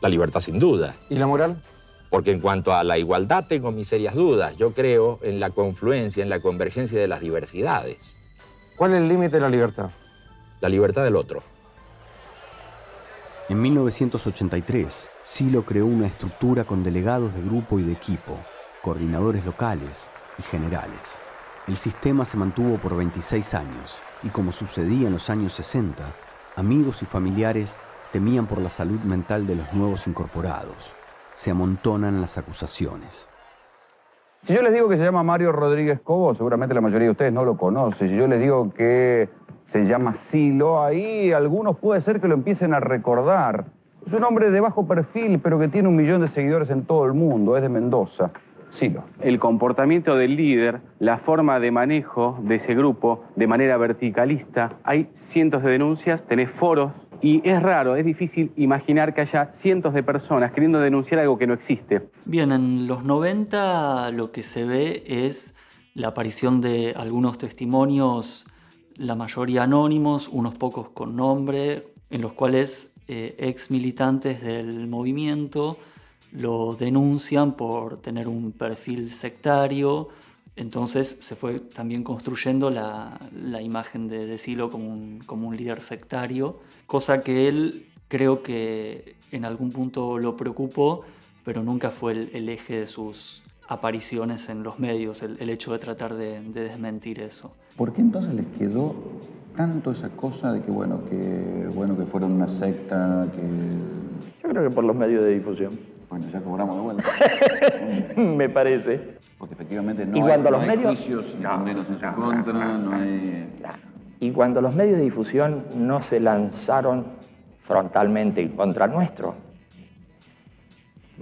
La libertad, sin duda. ¿Y la moral? Porque en cuanto a la igualdad tengo mis serias dudas. Yo creo en la confluencia, en la convergencia de las diversidades. ¿Cuál es el límite de la libertad? La libertad del otro. En 1983, Silo creó una estructura con delegados de grupo y de equipo, coordinadores locales y generales. El sistema se mantuvo por 26 años y, como sucedía en los años 60, amigos y familiares temían por la salud mental de los nuevos incorporados. Se amontonan las acusaciones. Si yo les digo que se llama Mario Rodríguez Cobo, seguramente la mayoría de ustedes no lo conoce. Si yo les digo que se llama Silo, ahí algunos puede ser que lo empiecen a recordar. Es un hombre de bajo perfil, pero que tiene 1 millón de seguidores en todo el mundo. Es de Mendoza. Silo. El comportamiento del líder, la forma de manejo de ese grupo de manera verticalista. Hay cientos de denuncias, tenés foros. Y es raro, es difícil imaginar que haya cientos de personas queriendo denunciar algo que no existe. Bien, en los 90 lo que se ve es la aparición de algunos testimonios, la mayoría anónimos, unos pocos con nombre, en los cuales ex militantes del movimiento lo denuncian por tener un perfil sectario. Entonces se fue también construyendo la imagen de Silo como un líder sectario, cosa que él creo que en algún punto lo preocupó, pero nunca fue el eje de sus apariciones en los medios, el hecho de tratar de desmentir eso. ¿Por qué entonces les quedó tanto esa cosa de que que fueron una secta, que... Yo creo que por los medios de difusión. Bueno, ya cobramos de vuelta. Me parece. Porque efectivamente no y cuando hay, los medios... juicios ni condenas en su contra, no hay... Y cuando los medios de difusión no se lanzaron frontalmente en contra nuestro,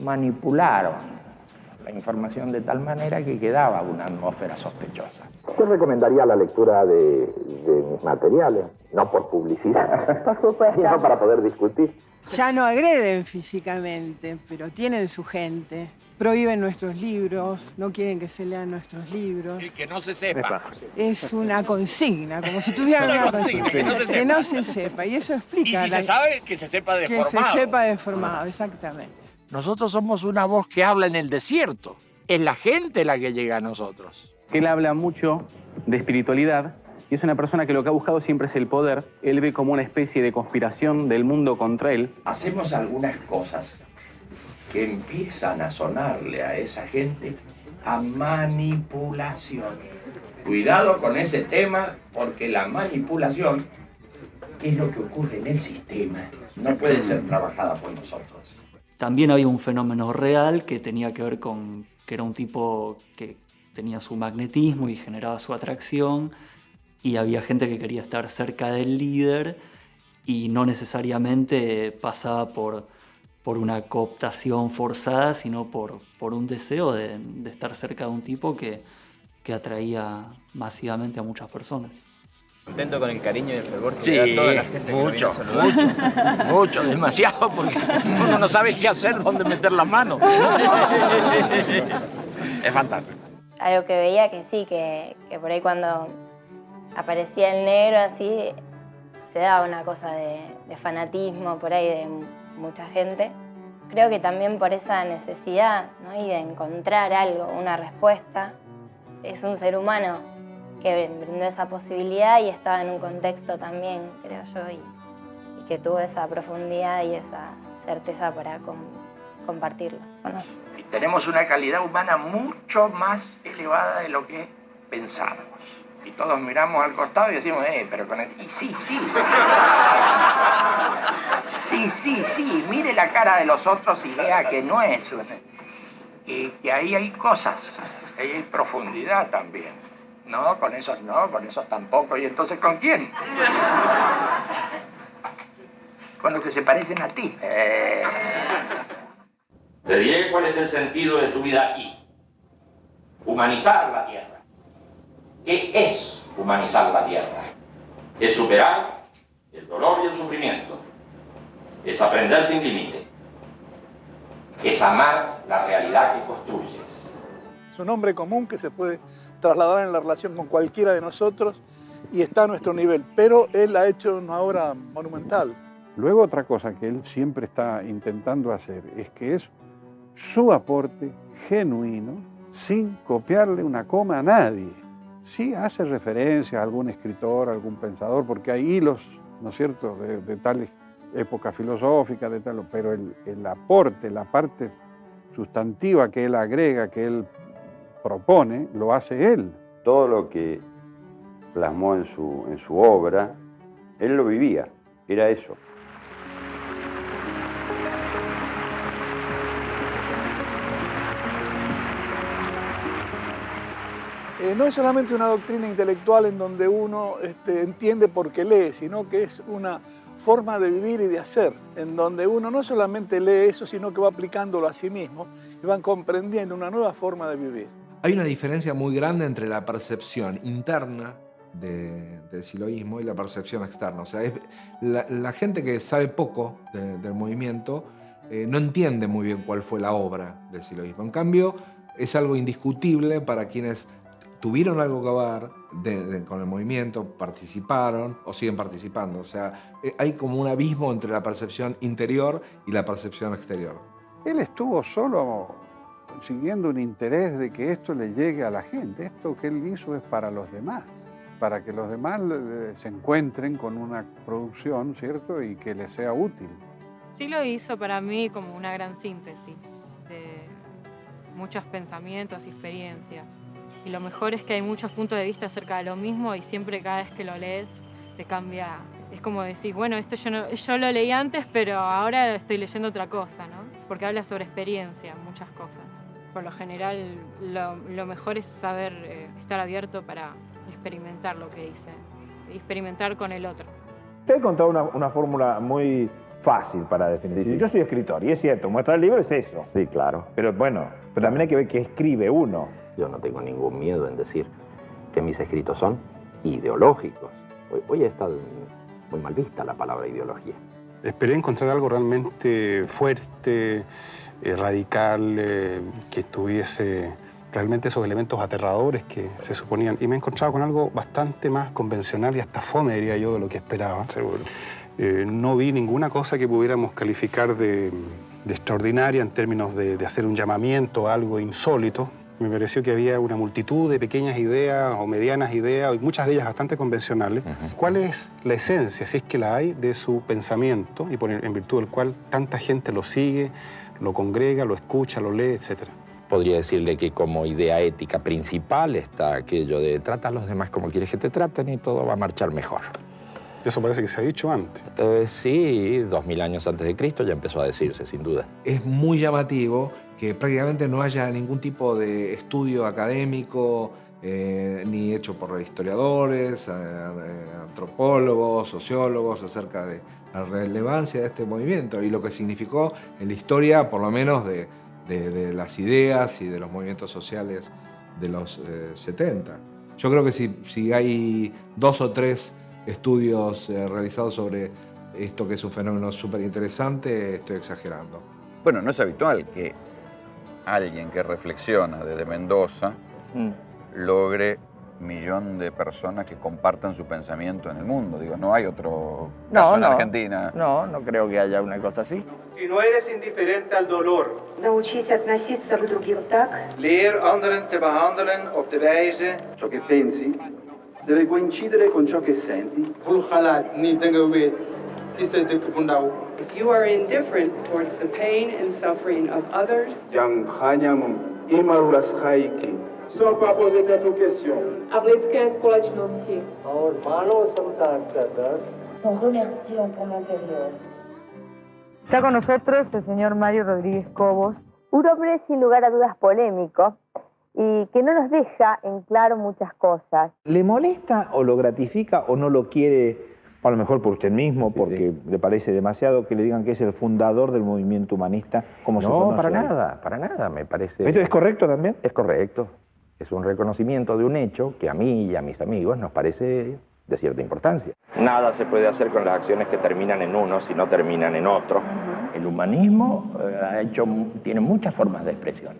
manipularon la información de tal manera que quedaba una atmósfera sospechosa. Yo recomendaría la lectura de mis materiales, no por publicidad, por supuesto, sino para poder discutir. Ya no agreden físicamente, pero tienen su gente. Prohíben nuestros libros, no quieren que se lean nuestros libros. Y que no se sepa. Es una consigna, como si tuvieran una consigna. Que no se sepa. Y eso explica. Y si se sabe, que se sepa deformado. Que se sepa deformado, exactamente. Nosotros somos una voz que habla en el desierto. Es la gente la que llega a nosotros. Él habla mucho de espiritualidad y es una persona que lo que ha buscado siempre es el poder. Él ve como una especie de conspiración del mundo contra él. Hacemos algunas cosas que empiezan a sonarle a esa gente a manipulación. Cuidado con ese tema, porque la manipulación, que es lo que ocurre en el sistema, no puede ser trabajada por nosotros. También había un fenómeno real que tenía que ver con que era un tipo que tenía su magnetismo y generaba su atracción, y había gente que quería estar cerca del líder y no necesariamente pasaba por una cooptación forzada, sino por un deseo de estar cerca de un tipo que atraía masivamente a muchas personas. Contento con el cariño y el fervor que Sí, le da toda la gente mucho, que viene a saludar. mucho, demasiado, porque uno no sabe qué hacer, dónde meter la mano. Es fantástico. Algo que veía que sí, que por ahí cuando aparecía el negro así, se daba una cosa de fanatismo por ahí de mucha gente. Creo que también por esa necesidad, ¿no? Y de encontrar algo, una respuesta. Es un ser humano que brindó esa posibilidad y estaba en un contexto también, creo yo, y que tuvo esa profundidad y esa certeza para compartirlo. ¿No? Y tenemos una calidad humana mucho más elevada de lo que pensábamos. Y todos miramos al costado y decimos, pero con eso... Y sí. Sí, mire la cara de los otros y vea que no es... Que ahí hay cosas, ahí hay profundidad también. No, con esos tampoco. ¿Y entonces con quién? Con los que se parecen a ti. Te diré cuál es el sentido de tu vida aquí. Humanizar la tierra. ¿Qué es humanizar la tierra? Es superar el dolor y el sufrimiento. Es aprender sin límite. Es amar la realidad que construyes. Es un hombre común que se puede trasladar en la relación con cualquiera de nosotros y está a nuestro nivel, pero él ha hecho una obra monumental. Luego otra cosa que él siempre está intentando hacer es que es su aporte genuino, sin copiarle una coma a nadie. Sí hace referencia a algún escritor, a algún pensador, porque hay hilos, ¿no es cierto?, de tal época filosófica, de tal, pero el aporte, la parte sustantiva que él agrega, que él propone, lo hace él. Todo lo que plasmó en su obra, él lo vivía, era eso. No es solamente una doctrina intelectual en donde uno entiende por qué lee, sino que es una forma de vivir y de hacer, en donde uno no solamente lee eso, sino que va aplicándolo a sí mismo y van comprendiendo una nueva forma de vivir. Hay una diferencia muy grande entre la percepción interna del siloísmo y la percepción externa. O sea, la gente que sabe poco del movimiento no entiende muy bien cuál fue la obra del siloísmo. En cambio, es algo indiscutible para quienes tuvieron algo que ver con el movimiento, participaron o siguen participando. O sea, hay como un abismo entre la percepción interior y la percepción exterior. Él estuvo solo siguiendo un interés de que esto le llegue a la gente. Esto que él hizo es para los demás, para que los demás se encuentren con una producción, ¿cierto?, y que les sea útil. Sí lo hizo para mí como una gran síntesis de muchos pensamientos y experiencias. Y lo mejor es que hay muchos puntos de vista acerca de lo mismo y siempre cada vez que lo lees te cambia. Es como decir, bueno, esto yo lo leí antes, pero ahora estoy leyendo otra cosa, ¿no? Porque habla sobre experiencia, muchas cosas. Por lo general, lo mejor es saber estar abierto para experimentar lo que dice, experimentar con el otro. Usted contó una fórmula muy fácil para definir. Sí. Yo soy escritor, y es cierto, mostrar el libro es eso. Sí, claro. Pero bueno, pero también hay que ver qué escribe uno. Yo no tengo ningún miedo en decir que mis escritos son ideológicos. Hoy está muy mal vista la palabra ideología. Esperé encontrar algo realmente fuerte, radical, que tuviese realmente esos elementos aterradores que se suponían. Y me he encontrado con algo bastante más convencional y hasta fome, diría yo, de lo que esperaba. Seguro. No vi ninguna cosa que pudiéramos calificar de extraordinaria en términos de hacer un llamamiento a algo insólito. Me pareció que había una multitud de pequeñas ideas o medianas ideas, y muchas de ellas bastante convencionales. ¿Cuál es la esencia, si es que la hay, de su pensamiento y en virtud del cual tanta gente lo sigue, lo congrega, lo escucha, lo lee, etcétera? Podría decirle que como idea ética principal está aquello de trata a los demás como quieres que te traten y todo va a marchar mejor. Eso parece que se ha dicho antes. Sí, 2000 años antes de Cristo ya empezó a decirse, sin duda. Es muy llamativo que prácticamente no haya ningún tipo de estudio académico, ni hecho por historiadores, antropólogos, sociólogos, acerca de la relevancia de este movimiento y lo que significó en la historia, por lo menos, de las ideas y de los movimientos sociales de los 70. Yo creo que si hay 2 o 3 estudios realizados sobre esto, que es un fenómeno súper interesante, estoy exagerando. Bueno, no es habitual que alguien que reflexiona desde Mendoza logre 1 millón de personas que compartan su pensamiento en el mundo. Digo, no hay otro caso en Argentina. No creo que haya una cosa así. Si no eres indiferente al dolor, Научись относиться к другим так. leer anderen te behandelen op de wijze. Ciò che pensi deve coincidere con ciò che senti. If you are indifferent towards the pain and suffering of others, Sans pas poser quatre questions. a lidské společnosti. Son remerciés en ton intérieur. Está con nosotros el señor Mario Rodríguez Cobos. Un hombre sin lugar a dudas polémico y que no nos deja en claro muchas cosas. ¿Le molesta o lo gratifica o no lo quiere, a lo mejor por usted mismo, porque le parece demasiado que le digan que es el fundador del movimiento humanista? Como se conoce para hoy? nada, me parece... ¿Esto es correcto también? Es correcto. Es un reconocimiento de un hecho que a mí y a mis amigos nos parece de cierta importancia. Nada se puede hacer con las acciones que terminan en uno si no terminan en otro. El humanismo tiene muchas formas de expresión.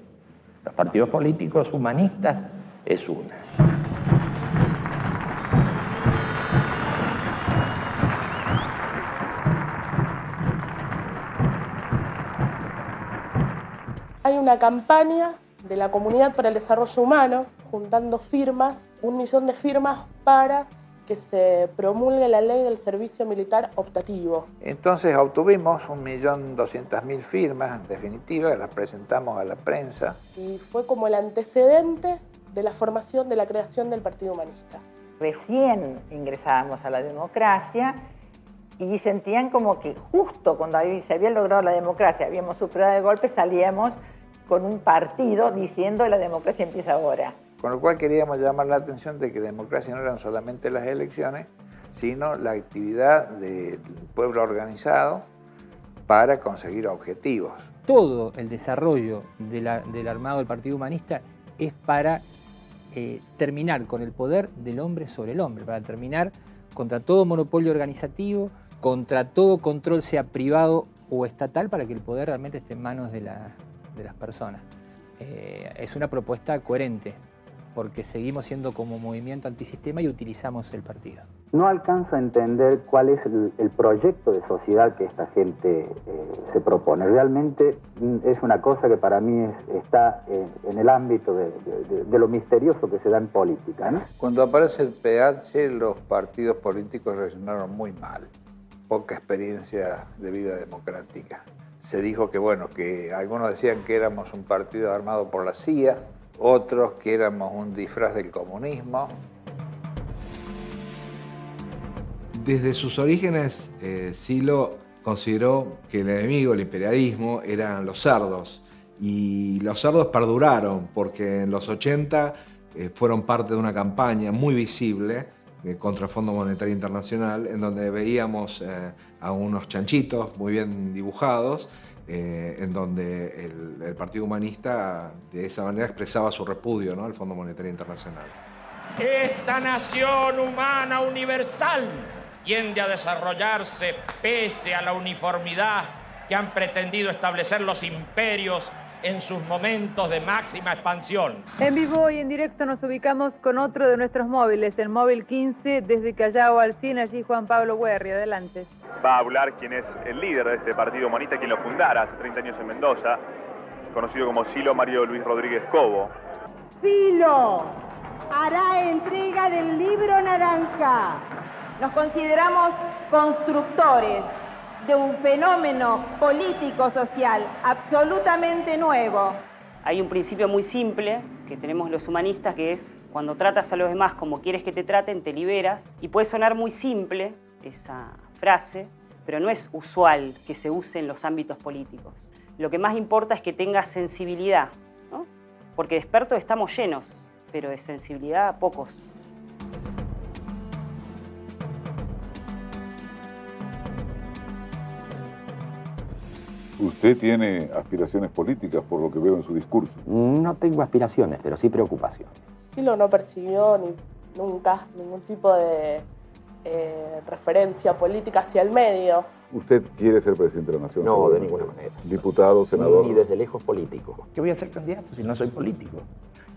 Los partidos políticos humanistas es una. Hay una campaña de la Comunidad para el Desarrollo Humano, juntando firmas, 1 millón de firmas para que se promulgue la ley del servicio militar optativo. Entonces obtuvimos 1.200.000 firmas, en definitiva, las presentamos a la prensa. Y fue como el antecedente de la formación, de la creación del Partido Humanista. Recién ingresábamos a la democracia y sentían como que justo cuando se había logrado la democracia, habíamos superado el golpe, salíamos con un partido diciendo la democracia empieza ahora. Con lo cual queríamos llamar la atención de que democracia no eran solamente las elecciones, sino la actividad del pueblo organizado para conseguir objetivos. Todo el desarrollo del armado del Partido Humanista es para terminar con el poder del hombre sobre el hombre, para terminar contra todo monopolio organizativo, contra todo control, sea privado o estatal, para que el poder realmente esté en manos de las personas. Es una propuesta coherente, porque seguimos siendo como movimiento antisistema y utilizamos el partido. No alcanzo a entender cuál es el proyecto de sociedad que esta gente se propone. Realmente es una cosa que para mí está en el ámbito de lo misterioso que se da en política, ¿no? Cuando aparece el PH, los partidos políticos reaccionaron muy mal. Poca experiencia de vida democrática. Se dijo que, bueno, que algunos decían que éramos un partido armado por la CIA, otros que éramos un disfraz del comunismo. Desde sus orígenes, Silo consideró que el enemigo, el imperialismo, eran los cerdos. Y los cerdos perduraron porque en los 80 fueron parte de una campaña muy visible contra el Fondo Monetario Internacional, en donde veíamos a unos chanchitos muy bien dibujados, en donde el Partido Humanista de esa manera expresaba su repudio, ¿no?, al Fondo Monetario Internacional. Esta nación humana universal tiende a desarrollarse pese a la uniformidad que han pretendido establecer los imperios en sus momentos de máxima expansión. En vivo y en directo nos ubicamos con otro de nuestros móviles, el móvil 15, desde Callao al Cine, allí Juan Pablo Guerri. Adelante. Va a hablar quien es el líder de este partido humanista, quien lo fundara hace 30 años en Mendoza, conocido como Silo Mario Luis Rodríguez Cobo. Silo hará entrega del libro naranja. Nos consideramos constructores de un fenómeno político-social absolutamente nuevo. Hay un principio muy simple que tenemos los humanistas, que es cuando tratas a los demás como quieres que te traten, te liberas. Y puede sonar muy simple esa frase, pero no es usual que se use en los ámbitos políticos. Lo que más importa es que tengas sensibilidad, ¿no? Porque de expertos estamos llenos, pero de sensibilidad pocos. ¿Usted tiene aspiraciones políticas por lo que veo en su discurso? No tengo aspiraciones, pero sí preocupaciones. Silo no persiguió nunca ningún tipo de referencia política hacia el medio. ¿Usted quiere ser presidente de la Nación? No, de ninguna manera. ¿Diputado, senador? Ni desde lejos político. Yo voy a ser candidato si no soy político.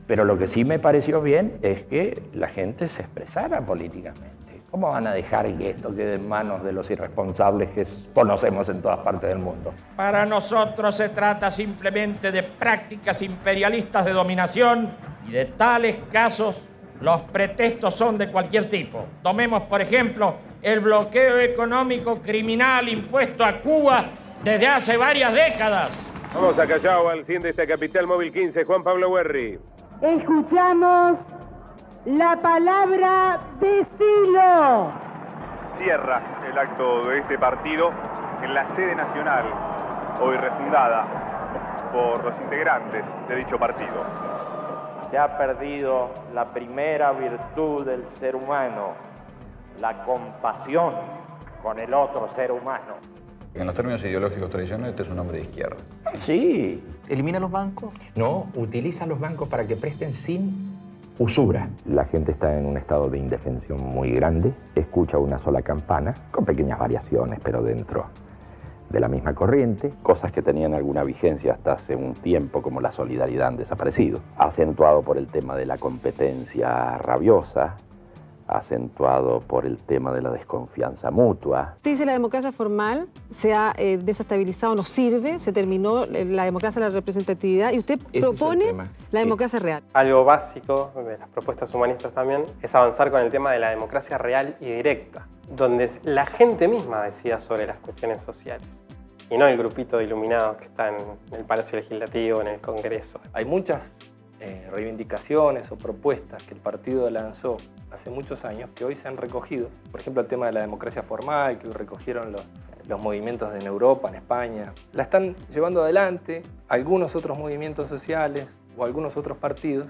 Pero lo que sí me pareció bien es que la gente se expresara políticamente. ¿Cómo van a dejar que esto quede en manos de los irresponsables que conocemos en todas partes del mundo? Para nosotros se trata simplemente de prácticas imperialistas de dominación y de tales casos los pretextos son de cualquier tipo. Tomemos, por ejemplo, el bloqueo económico criminal impuesto a Cuba desde hace varias décadas. Vamos a Callao, al fin de esta capital móvil 15, Juan Pablo Guerri. Escuchamos la palabra de Silo. Cierra el acto de este partido en la sede nacional, hoy refundada por los integrantes de dicho partido. Se ha perdido la primera virtud del ser humano, la compasión con el otro ser humano. En los términos ideológicos tradicionales, este es un hombre de izquierda. Sí. ¿Elimina los bancos? No, utiliza los bancos para que presten sin usura. La gente está en un estado de indefensión muy grande, escucha una sola campana, con pequeñas variaciones, pero dentro de la misma corriente. Cosas que tenían alguna vigencia hasta hace un tiempo, como la solidaridad, han desaparecido. Acentuado por el tema de la competencia rabiosa, acentuado por el tema de la desconfianza mutua. Usted dice la democracia formal se ha desestabilizado, no sirve, se terminó la democracia de la representatividad y usted propone la democracia real. Algo básico de las propuestas humanistas también es avanzar con el tema de la democracia real y directa, donde la gente misma decida sobre las cuestiones sociales y no el grupito de iluminados que está en el Palacio Legislativo, en el Congreso. Hay muchas reivindicaciones o propuestas que el partido lanzó hace muchos años que hoy se han recogido. Por ejemplo, el tema de la democracia formal, que hoy recogieron los movimientos en Europa, en España. La están llevando adelante algunos otros movimientos sociales o algunos otros partidos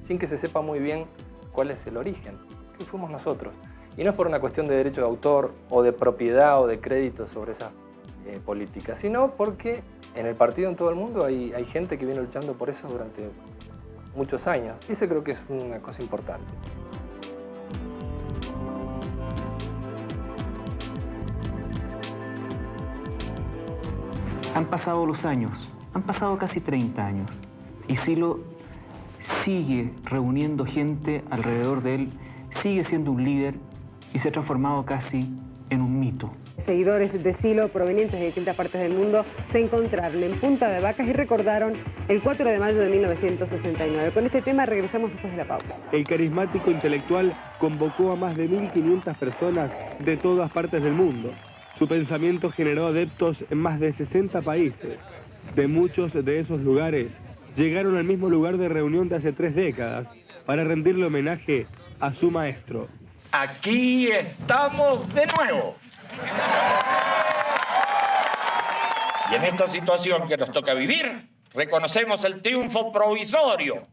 sin que se sepa muy bien cuál es el origen. ¿Qué fuimos nosotros? Y no es por una cuestión de derecho de autor o de propiedad o de crédito sobre esas políticas, sino porque en el partido en todo el mundo hay gente que viene luchando por eso durante muchos años. Y eso creo que es una cosa importante. Han pasado los años, han pasado casi 30 años, y Silo sigue reuniendo gente alrededor de él, sigue siendo un líder y se ha transformado casi en un mito. Seguidores de Silo provenientes de distintas partes del mundo se encontraron en Punta de Vacas y recordaron el 4 de mayo de 1969. Con este tema regresamos después de la pausa. El carismático intelectual convocó a más de 1.500 personas de todas partes del mundo. Su pensamiento generó adeptos en más de 60 países. De muchos de esos lugares llegaron al mismo lugar de reunión de hace 3 décadas para rendirle homenaje a su maestro. Aquí estamos de nuevo. Y en esta situación que nos toca vivir, reconocemos el triunfo provisorio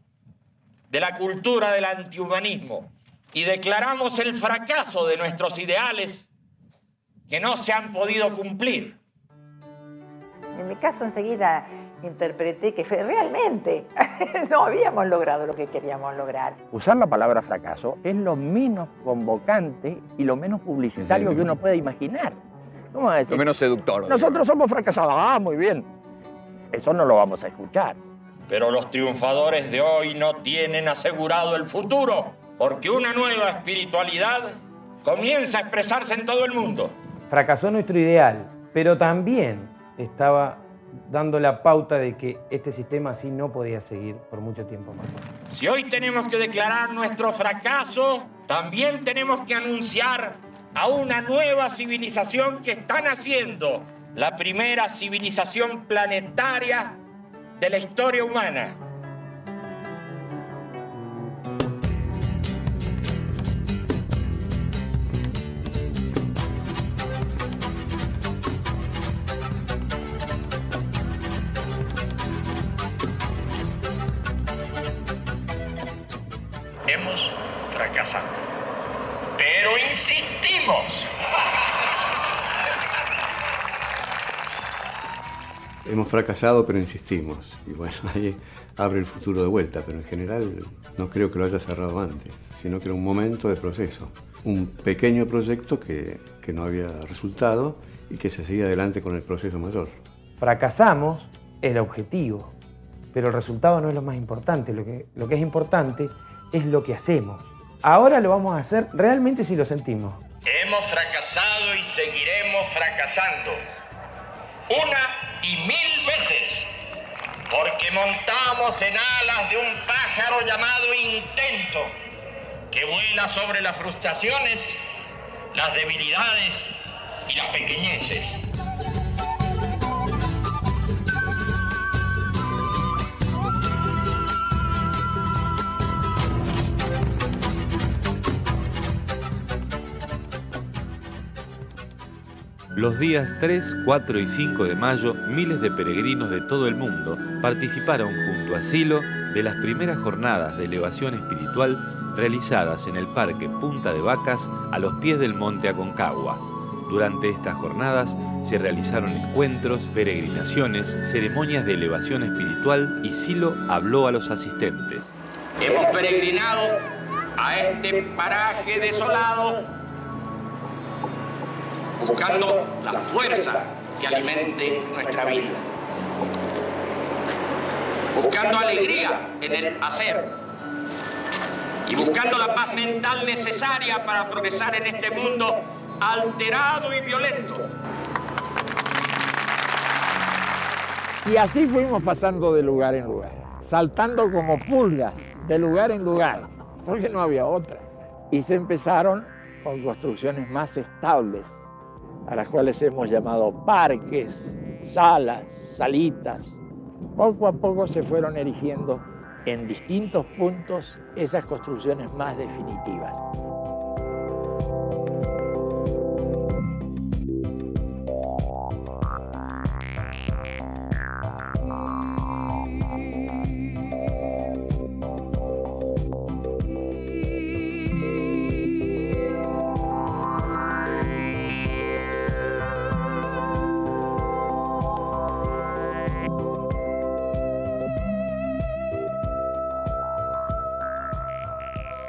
de la cultura del antihumanismo y declaramos el fracaso de nuestros ideales que no se han podido cumplir. En mi caso, enseguida interpreté que realmente no habíamos logrado lo que queríamos lograr. Usar la palabra fracaso es lo menos convocante y lo menos publicitario que uno puede imaginar. ¿Cómo decir? Lo menos seductor. Nosotros somos fracasados. Ah, muy bien. Eso no lo vamos a escuchar. Pero los triunfadores de hoy no tienen asegurado el futuro, porque una nueva espiritualidad comienza a expresarse en todo el mundo. Fracasó nuestro ideal, pero también estaba dando la pauta de que este sistema así no podía seguir por mucho tiempo más. Si hoy tenemos que declarar nuestro fracaso, también tenemos que anunciar a una nueva civilización que está naciendo, la primera civilización planetaria de la historia humana. Hemos fracasado, pero insistimos. Hemos fracasado, pero insistimos. Y bueno, ahí abre el futuro de vuelta, pero en general no creo que lo haya cerrado antes, sino que era un momento de proceso. Un pequeño proyecto que no había resultado y que se seguía adelante con el proceso mayor. Fracasamos el objetivo, pero el resultado no es lo más importante. Lo que es importante es lo que hacemos. Ahora lo vamos a hacer realmente si lo sentimos. Hemos fracasado y seguiremos fracasando. Una y mil veces. Porque montamos en alas de un pájaro llamado intento, que vuela sobre las frustraciones, las debilidades y las pequeñeces. Los días 3, 4 y 5 de mayo, miles de peregrinos de todo el mundo participaron junto a Silo de las primeras jornadas de elevación espiritual realizadas en el Parque Punta de Vacas a los pies del Monte Aconcagua. Durante estas jornadas se realizaron encuentros, peregrinaciones, ceremonias de elevación espiritual y Silo habló a los asistentes. Hemos peregrinado a este paraje desolado buscando la fuerza que alimente nuestra vida, buscando alegría en el hacer y buscando la paz mental necesaria para progresar en este mundo alterado y violento. Y así fuimos pasando de lugar en lugar, saltando como pulgas de lugar en lugar, porque no había otra. Y se empezaron con construcciones más estables, a las cuales hemos llamado parques, salas, salitas. Poco a poco se fueron erigiendo en distintos puntos esas construcciones más definitivas.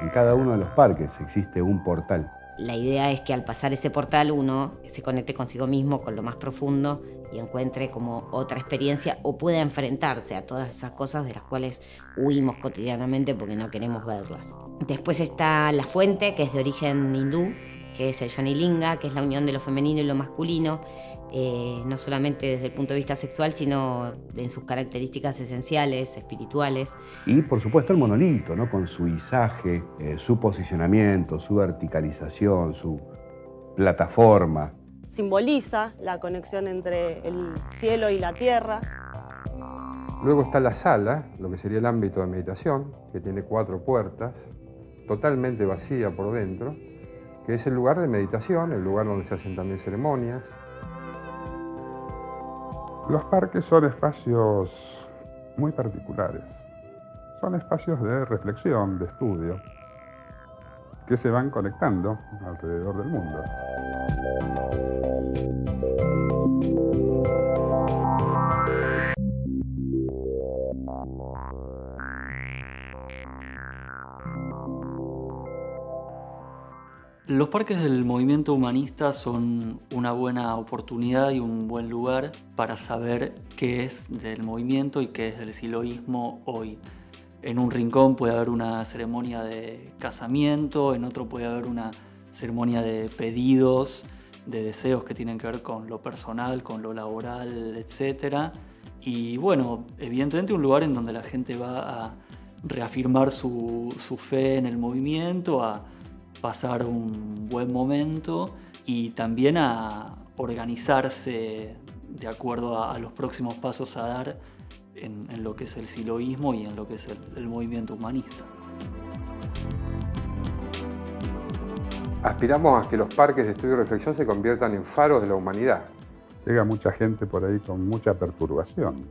En cada uno de los parques existe un portal. La idea es que al pasar ese portal uno se conecte consigo mismo, con lo más profundo y encuentre como otra experiencia o pueda enfrentarse a todas esas cosas de las cuales huimos cotidianamente porque no queremos verlas. Después está la fuente, que es de origen hindú, que es el Jyotirlinga, que es la unión de lo femenino y lo masculino, no solamente desde el punto de vista sexual, sino en sus características esenciales, espirituales. Y por supuesto el monolito, ¿no? Con su izaje, su posicionamiento, su verticalización, su plataforma. Simboliza la conexión entre el cielo y la tierra. Luego está la sala, lo que sería el ámbito de meditación, que tiene 4 puertas, totalmente vacía por dentro, que es el lugar de meditación, el lugar donde se hacen también ceremonias. Los parques son espacios muy particulares. Son espacios de reflexión, de estudio, que se van conectando alrededor del mundo. Los parques del movimiento humanista son una buena oportunidad y un buen lugar para saber qué es del movimiento y qué es del siloísmo hoy. En un rincón puede haber una ceremonia de casamiento, en otro puede haber una ceremonia de pedidos, de deseos que tienen que ver con lo personal, con lo laboral, etc. Y bueno, evidentemente un lugar en donde la gente va a reafirmar su fe en el movimiento, a pasar un buen momento y también a organizarse de acuerdo a los próximos pasos a dar en lo que es el siloísmo y en lo que es el movimiento humanista. Aspiramos a que los parques de estudio y reflexión se conviertan en faros de la humanidad. Llega mucha gente por ahí con mucha perturbación.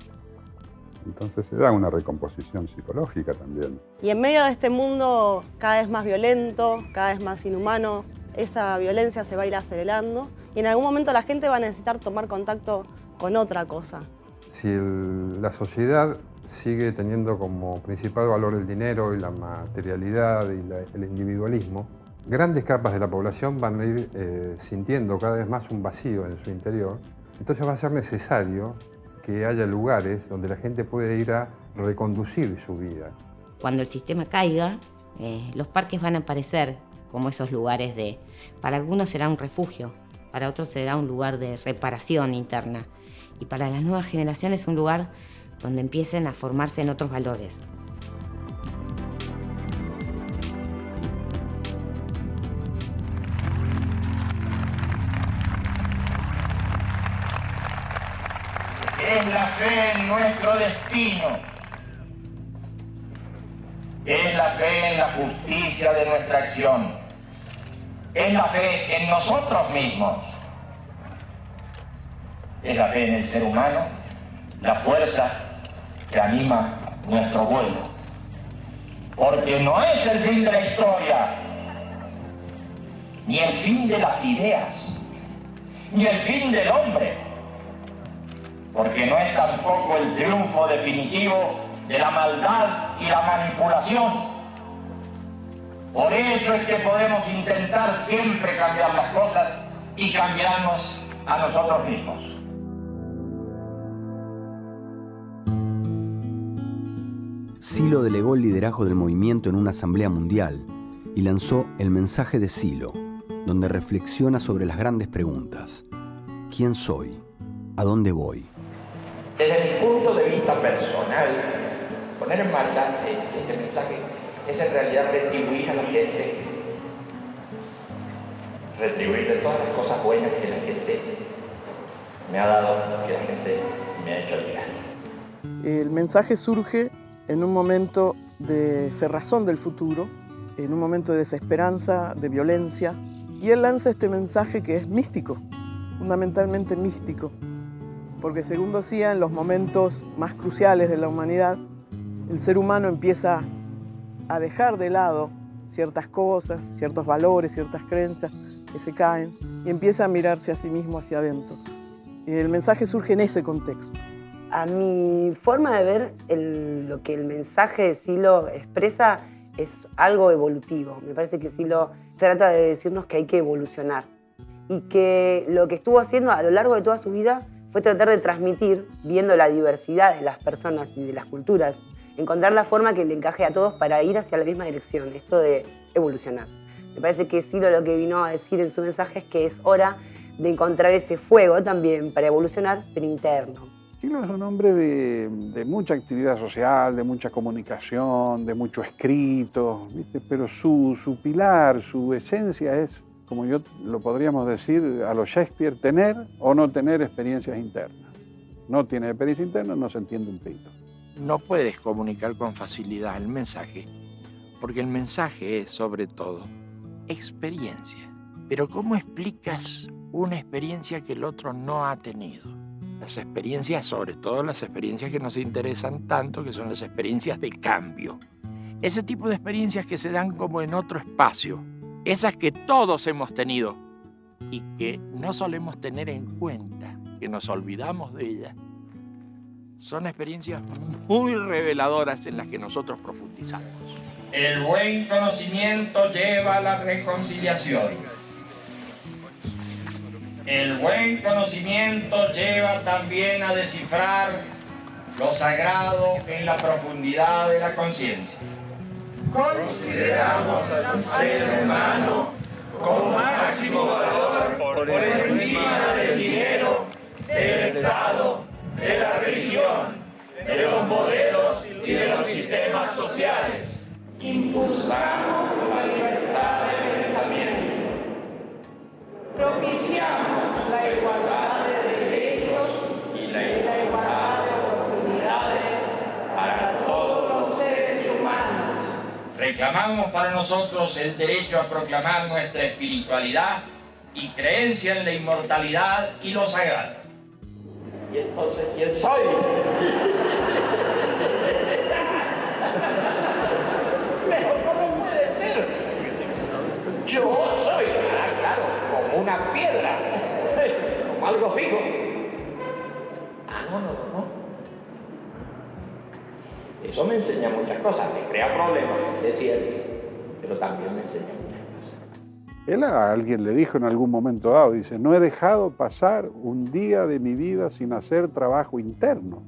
Entonces se da una recomposición psicológica también. Y en medio de este mundo cada vez más violento, cada vez más inhumano, esa violencia se va a ir acelerando y en algún momento la gente va a necesitar tomar contacto con otra cosa. Si la sociedad sigue teniendo como principal valor el dinero y la materialidad y el individualismo, grandes capas de la población van a ir sintiendo cada vez más un vacío en su interior. Entonces va a ser necesario que haya lugares donde la gente puede ir a reconducir su vida. Cuando el sistema caiga, los parques van a aparecer como esos lugares para algunos será un refugio, para otros será un lugar de reparación interna y para las nuevas generaciones un lugar donde empiecen a formarse en otros valores. Es la fe en nuestro destino. Es la fe en la justicia de nuestra acción. Es la fe en nosotros mismos. Es la fe en el ser humano, la fuerza que anima nuestro vuelo. Porque no es el fin de la historia, ni el fin de las ideas, ni el fin del hombre. Porque no es tampoco el triunfo definitivo de la maldad y la manipulación. Por eso es que podemos intentar siempre cambiar las cosas y cambiarnos a nosotros mismos. Silo delegó el liderazgo del movimiento en una asamblea mundial y lanzó el mensaje de Silo, donde reflexiona sobre las grandes preguntas. ¿Quién soy? ¿A dónde voy? Desde mi punto de vista personal, poner en marcha este mensaje es en realidad retribuir a la gente, retribuir de todas las cosas buenas que la gente me ha dado, que la gente me ha hecho llegar. El mensaje surge en un momento de cerrazón del futuro, en un momento de desesperanza, de violencia, y él lanza este mensaje que es místico, fundamentalmente místico. Porque según decía, en los momentos más cruciales de la humanidad, el ser humano empieza a dejar de lado ciertas cosas, ciertos valores, ciertas creencias que se caen y empieza a mirarse a sí mismo hacia adentro. Y el mensaje surge en ese contexto. A mi forma de ver, lo que el mensaje de Silo expresa es algo evolutivo. Me parece que Silo trata de decirnos que hay que evolucionar y que lo que estuvo haciendo a lo largo de toda su vida fue tratar de transmitir, viendo la diversidad de las personas y de las culturas, encontrar la forma que le encaje a todos para ir hacia la misma dirección, esto de evolucionar. Me parece que Silo lo que vino a decir en su mensaje es que es hora de encontrar ese fuego también para evolucionar, pero interno. Silo es un hombre de mucha actividad social, de mucha comunicación, de mucho escrito, ¿viste? Pero su pilar, su esencia es, como yo lo podríamos decir a lo Shakespeare, tener o no tener experiencias internas. No tiene experiencia interna, no se entiende un pito. No puedes comunicar con facilidad el mensaje, porque el mensaje es, sobre todo, experiencia. Pero ¿cómo explicas una experiencia que el otro no ha tenido? Las experiencias, sobre todo las experiencias que nos interesan tanto, que son las experiencias de cambio. Ese tipo de experiencias que se dan como en otro espacio. Esas que todos hemos tenido y que no solemos tener en cuenta, que nos olvidamos de ellas. Son experiencias muy reveladoras en las que nosotros profundizamos. El buen conocimiento lleva a la reconciliación. El buen conocimiento lleva también a descifrar lo sagrado en la profundidad de la conciencia. Consideramos al ser humano como máximo valor por encima del dinero, del Estado, de la religión, de los modelos y de los sistemas sociales. Impulsamos la libertad de pensamiento. Propiciamos la igualdad de derechos y la igualdad de oportunidades para todos los seres humanos. Reclamamos para nosotros el derecho a proclamar nuestra espiritualidad y creencia en la inmortalidad y lo sagrado. ¿Y entonces quién soy? Pero ¿cómo puede ser? Yo soy, claro, como una piedra, como algo fijo. No. Eso me enseña muchas cosas, me crea problemas, es cierto, pero también me enseña muchas cosas. Él a alguien le dijo en algún momento dado, dice, no he dejado pasar un día de mi vida sin hacer trabajo interno.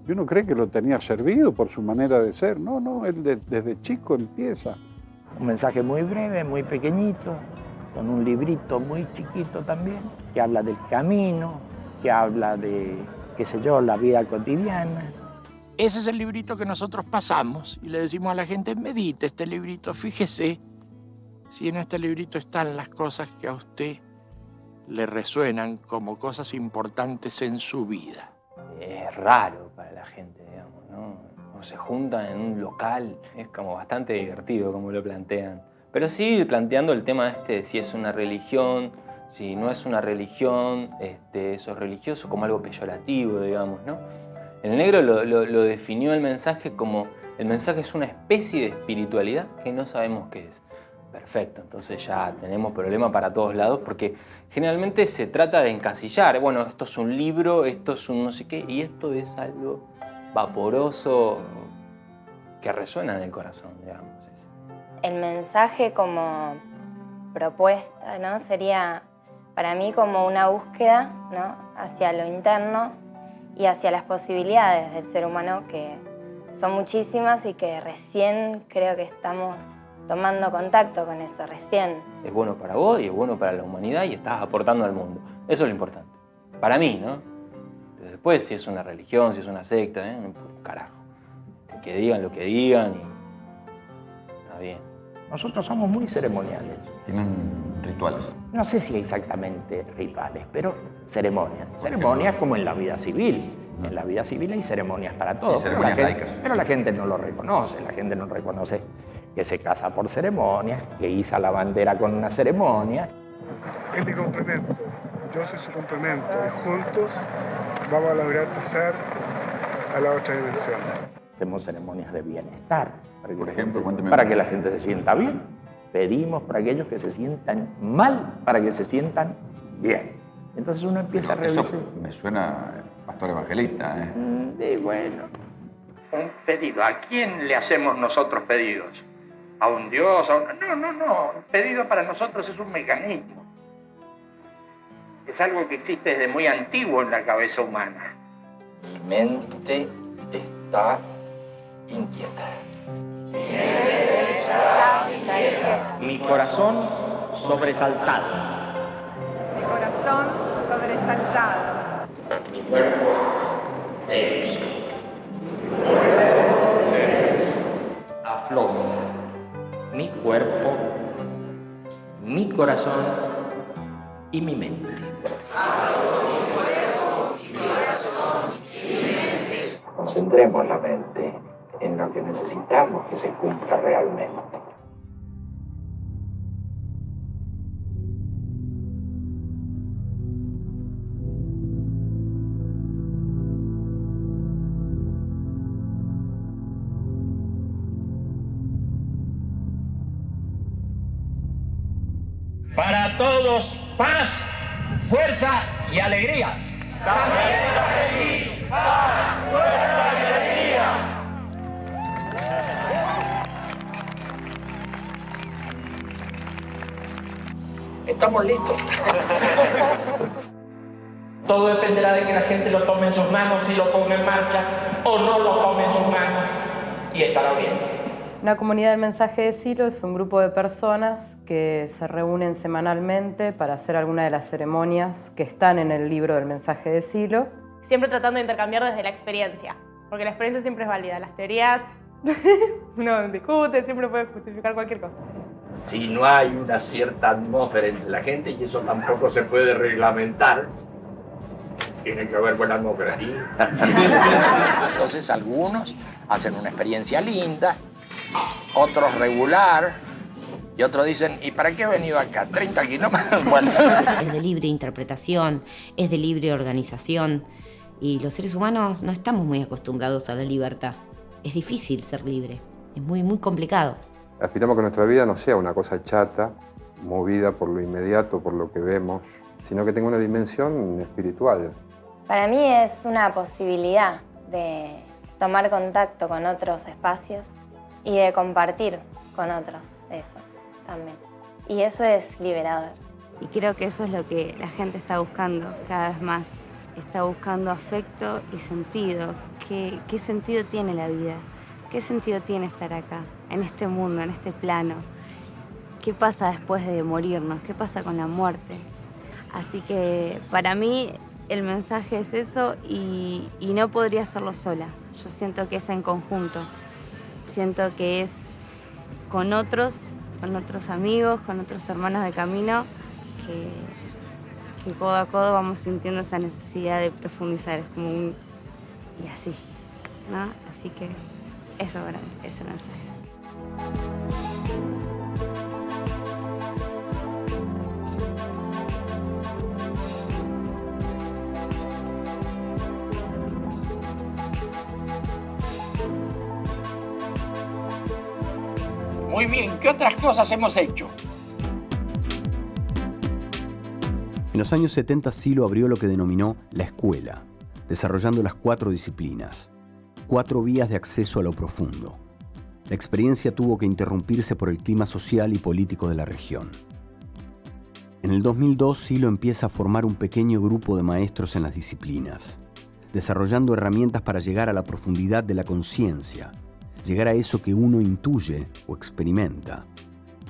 Y uno cree que lo tenía servido por su manera de ser. No, él desde chico empieza. Un mensaje muy breve, muy pequeñito, con un librito muy chiquito también, que habla del camino, que habla de, qué sé yo, la vida cotidiana. Ese es el librito que nosotros pasamos y le decimos a la gente, medite este librito, fíjese si en este librito están las cosas que a usted le resuenan como cosas importantes en su vida. Es raro para la gente, digamos, ¿no? No se juntan en un local, es como bastante divertido como lo plantean. Pero sí planteando el tema de si es una religión, si no es una religión, eso es religioso como algo peyorativo, digamos, ¿no? El negro lo definió el mensaje como, el mensaje es una especie de espiritualidad que no sabemos qué es. Perfecto, entonces ya tenemos problema para todos lados porque generalmente se trata de encasillar. Bueno, esto es un libro, esto es un no sé qué, y esto es algo vaporoso que resuena en el corazón, digamos. El mensaje como propuesta, ¿no? Sería para mí como una búsqueda, ¿no? Hacia lo interno y hacia las posibilidades del ser humano, que son muchísimas y que recién creo que estamos tomando contacto con eso, recién. Es bueno para vos y es bueno para la humanidad y estás aportando al mundo. Eso es lo importante. Para mí, ¿no? Después, si es una religión, si es una secta, carajo. Que digan lo que digan y está bien. Nosotros somos muy ceremoniales. ¿Tienen rituales? No sé si exactamente rituales, pero ceremonias. Ceremonias como en la vida civil. En la vida civil hay ceremonias para todo. Ceremonias laicas. Pero la gente no lo reconoce. La gente no reconoce que se casa por ceremonias, que iza la bandera con una ceremonia. Es mi complemento. Yo soy su complemento. Y juntos vamos a lograr pasar a la otra dimensión. Hacemos ceremonias de bienestar. Por ejemplo, cuénteme. Para que la gente se sienta bien. Pedimos para aquellos que se sientan mal, para que se sientan bien. Entonces uno empieza a revisar. Eso me suena pastor evangelista, ¿eh? Sí, bueno. Un pedido. ¿A quién le hacemos nosotros pedidos? ¿A un Dios? No. Un pedido para nosotros es un mecanismo. Es algo que existe desde muy antiguo en la cabeza humana. Mi mente está inquieta. Mi corazón sobresaltado. Mi corazón sobresaltado. Mi cuerpo tenso. Aflojo. Mi cuerpo, mi corazón y mi mente. Concentremos la mente en lo que necesitamos que se cumpla realmente. Para todos, paz, fuerza y alegría. Paz, fuerza y alegría. Estamos listos. Todo dependerá de que la gente lo tome en sus manos, si lo ponga en marcha o no lo tome en sus manos, y estará bien. La comunidad del mensaje de Silo es un grupo de personas que se reúnen semanalmente para hacer alguna de las ceremonias que están en el libro del mensaje de Silo. Siempre tratando de intercambiar desde la experiencia, porque la experiencia siempre es válida. Las teorías uno discute, siempre puede justificar cualquier cosa. Si no hay una cierta atmósfera entre la gente, y eso tampoco se puede reglamentar, tiene que haber buena atmósfera. Entonces algunos hacen una experiencia linda, otros regular, y otros dicen, ¿y para qué he venido acá? 30 kilómetros. Bueno. Es de libre interpretación, es de libre organización, y los seres humanos no estamos muy acostumbrados a la libertad. Es difícil ser libre, es muy complicado. Aspiramos que nuestra vida no sea una cosa chata, movida por lo inmediato, por lo que vemos, sino que tenga una dimensión espiritual. Para mí es una posibilidad de tomar contacto con otros espacios y de compartir con otros eso también. Y eso es liberador. Y creo que eso es lo que la gente está buscando cada vez más. Está buscando afecto y sentido. ¿Qué sentido tiene la vida? ¿Qué sentido tiene estar acá, en este mundo, en este plano? ¿Qué pasa después de morirnos? ¿Qué pasa con la muerte? Así que para mí el mensaje es eso y no podría hacerlo sola. Yo siento que es en conjunto. Siento que es con otros amigos, con otros hermanos de camino, que codo a codo vamos sintiendo esa necesidad de profundizar. Es como un... y así, ¿no? Así que eso para mí es el mensaje. Muy bien, ¿qué otras cosas hemos hecho? En los años 70 Silo abrió lo que denominó la escuela, desarrollando las 4 disciplinas, 4 vías de acceso a lo profundo. La experiencia tuvo que interrumpirse por el clima social y político de la región. En el 2002 Silo empieza a formar un pequeño grupo de maestros en las disciplinas, desarrollando herramientas para llegar a la profundidad de la conciencia, llegar a eso que uno intuye o experimenta,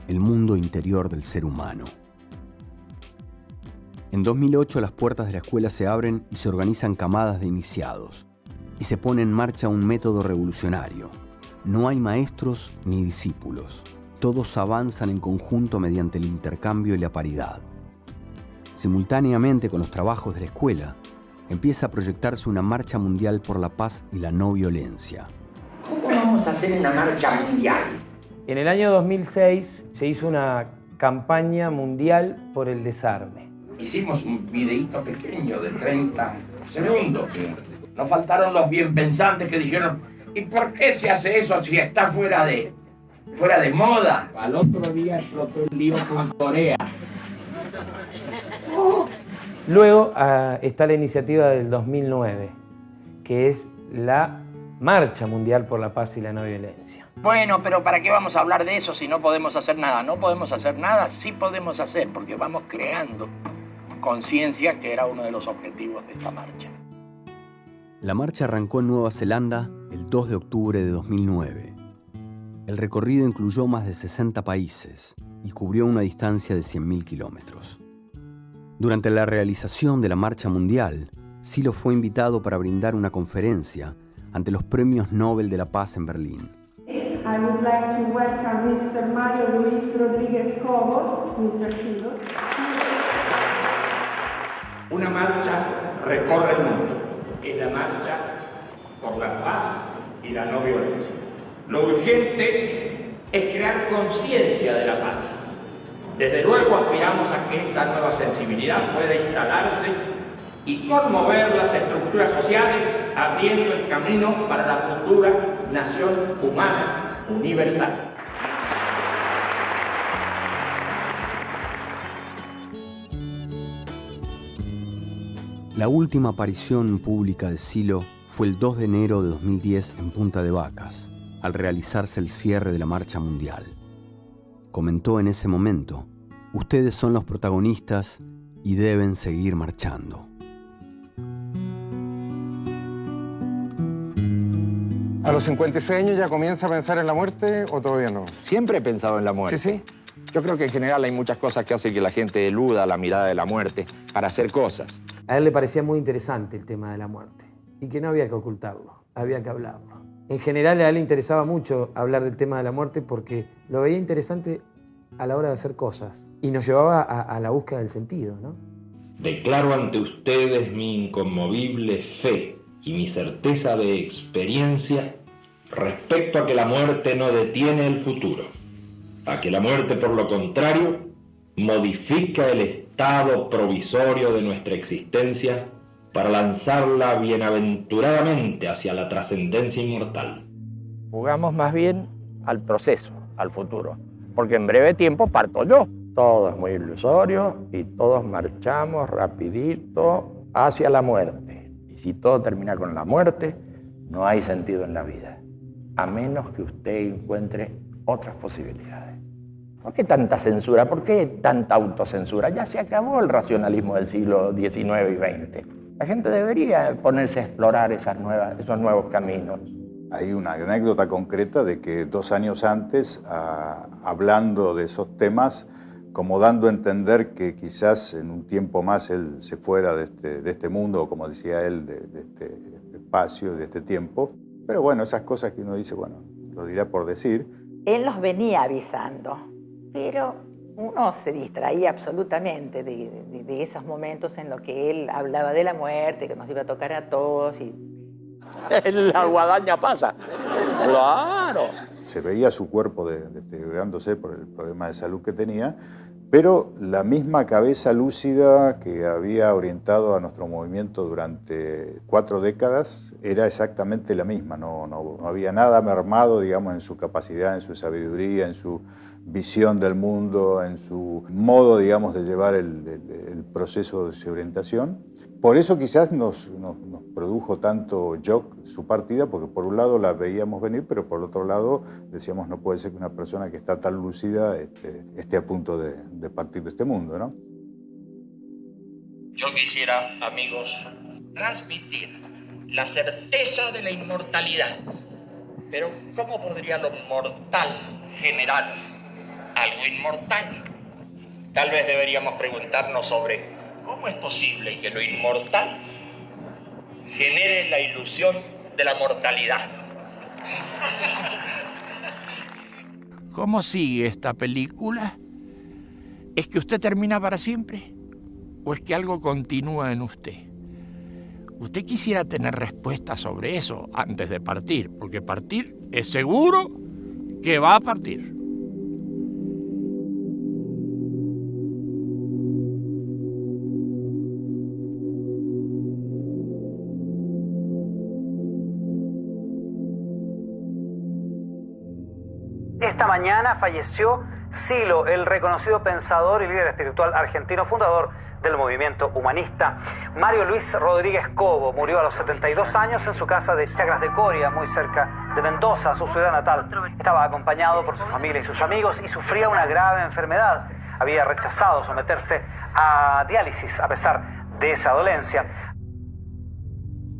el mundo interior del ser humano. En 2008 las puertas de la escuela se abren y se organizan camadas de iniciados, y se pone en marcha un método revolucionario. No hay maestros ni discípulos, todos avanzan en conjunto mediante el intercambio y la paridad. Simultáneamente con los trabajos de la escuela, empieza a proyectarse una marcha mundial por la paz y la no violencia. ¿Cómo vamos a hacer una marcha mundial? En el año 2006 se hizo una campaña mundial por el desarme. Hicimos un videíto pequeño de 30 segundos. Nos faltaron los bien pensantes que dijeron, ¿y por qué se hace eso si está fuera de moda? Al otro día explotó el lío con Corea. Luego está la iniciativa del 2009, que es la Marcha Mundial por la Paz y la No Violencia. Bueno, pero ¿para qué vamos a hablar de eso si no podemos hacer nada? No podemos hacer nada, sí podemos hacer, porque vamos creando conciencia, que era uno de los objetivos de esta marcha. La marcha arrancó en Nueva Zelanda el 2 de octubre de 2009. El recorrido incluyó más de 60 países y cubrió una distancia de 100.000 kilómetros. Durante la realización de la Marcha Mundial, Silo fue invitado para brindar una conferencia ante los Premios Nobel de la Paz en Berlín. I would like to welcome Mr. Mario Luis Rodríguez Cobos, Mr. Silo. Una marcha recorre el mundo. Es la marcha por la paz y la no violencia. Lo urgente es crear conciencia de la paz. Desde luego aspiramos a que esta nueva sensibilidad pueda instalarse y conmover las estructuras sociales, abriendo el camino para la futura nación humana universal. La última aparición pública de Silo fue el 2 de enero de 2010 en Punta de Vacas, al realizarse el cierre de la Marcha Mundial. Comentó en ese momento Ustedes son los protagonistas y deben seguir marchando. ¿A los 56 años ya comienza a pensar en la muerte o todavía no? Siempre he pensado en la muerte. Sí. Yo creo que en general hay muchas cosas que hacen que la gente eluda la mirada de la muerte para hacer cosas. A él le parecía muy interesante el tema de la muerte y que no había que ocultarlo, había que hablarlo. En general a él le interesaba mucho hablar del tema de la muerte porque lo veía interesante a la hora de hacer cosas y nos llevaba a la búsqueda del sentido, ¿no? Declaro ante ustedes mi inconmovible fe y mi certeza de experiencia respecto a que la muerte no detiene el futuro, a que la muerte, por lo contrario, modifica el estado provisorio de nuestra existencia para lanzarla bienaventuradamente hacia la trascendencia inmortal. Jugamos más bien al proceso, al futuro, porque en breve tiempo parto yo. Todo es muy ilusorio y todos marchamos rapidito hacia la muerte. Y si todo termina con la muerte, no hay sentido en la vida, a menos que usted encuentre otras posibilidades. ¿Por qué tanta censura? ¿Por qué tanta autocensura? Ya se acabó el racionalismo del siglo XIX y XX. La gente debería ponerse a explorar esos nuevos caminos. Hay una anécdota concreta de que 2 años antes, hablando de esos temas, como dando a entender que quizás en un tiempo más él se fuera de este mundo, o como decía él, de este espacio, de este tiempo. Pero bueno, esas cosas que uno dice, bueno, lo dirá por decir. Él nos venía avisando, pero uno se distraía absolutamente de esos momentos en los que él hablaba de la muerte, que nos iba a tocar a todos. Y la guadaña pasa. Claro. Se veía su cuerpo deteriorándose por el problema de salud que tenía, pero la misma cabeza lúcida que había orientado a nuestro movimiento durante 4 décadas era exactamente la misma. No había nada mermado, digamos, en su capacidad, en su sabiduría, en su visión del mundo, en su modo, digamos, de llevar el proceso de orientación. Por eso quizás nos produjo tanto shock su partida, porque por un lado la veíamos venir, pero por otro lado decíamos, no puede ser que una persona que está tan lúcida esté a punto de partir de este mundo, ¿no? Yo quisiera, amigos, transmitir la certeza de la inmortalidad. Pero ¿cómo podría lo mortal generar algo inmortal? Tal vez deberíamos preguntarnos sobre ¿cómo es posible que lo inmortal genere la ilusión de la mortalidad? ¿Cómo sigue esta película? ¿Es que usted termina para siempre? ¿O es que algo continúa en usted? Usted quisiera tener respuestas sobre eso antes de partir, porque partir es seguro que va a partir. Esta mañana falleció Silo, el reconocido pensador y líder espiritual argentino, fundador del movimiento humanista. Mario Luis Rodríguez Cobo murió a los 72 años en su casa de Chacras de Coria, muy cerca de Mendoza, su ciudad natal. Estaba acompañado por su familia y sus amigos y sufría una grave enfermedad. Había rechazado someterse a diálisis a pesar de esa dolencia.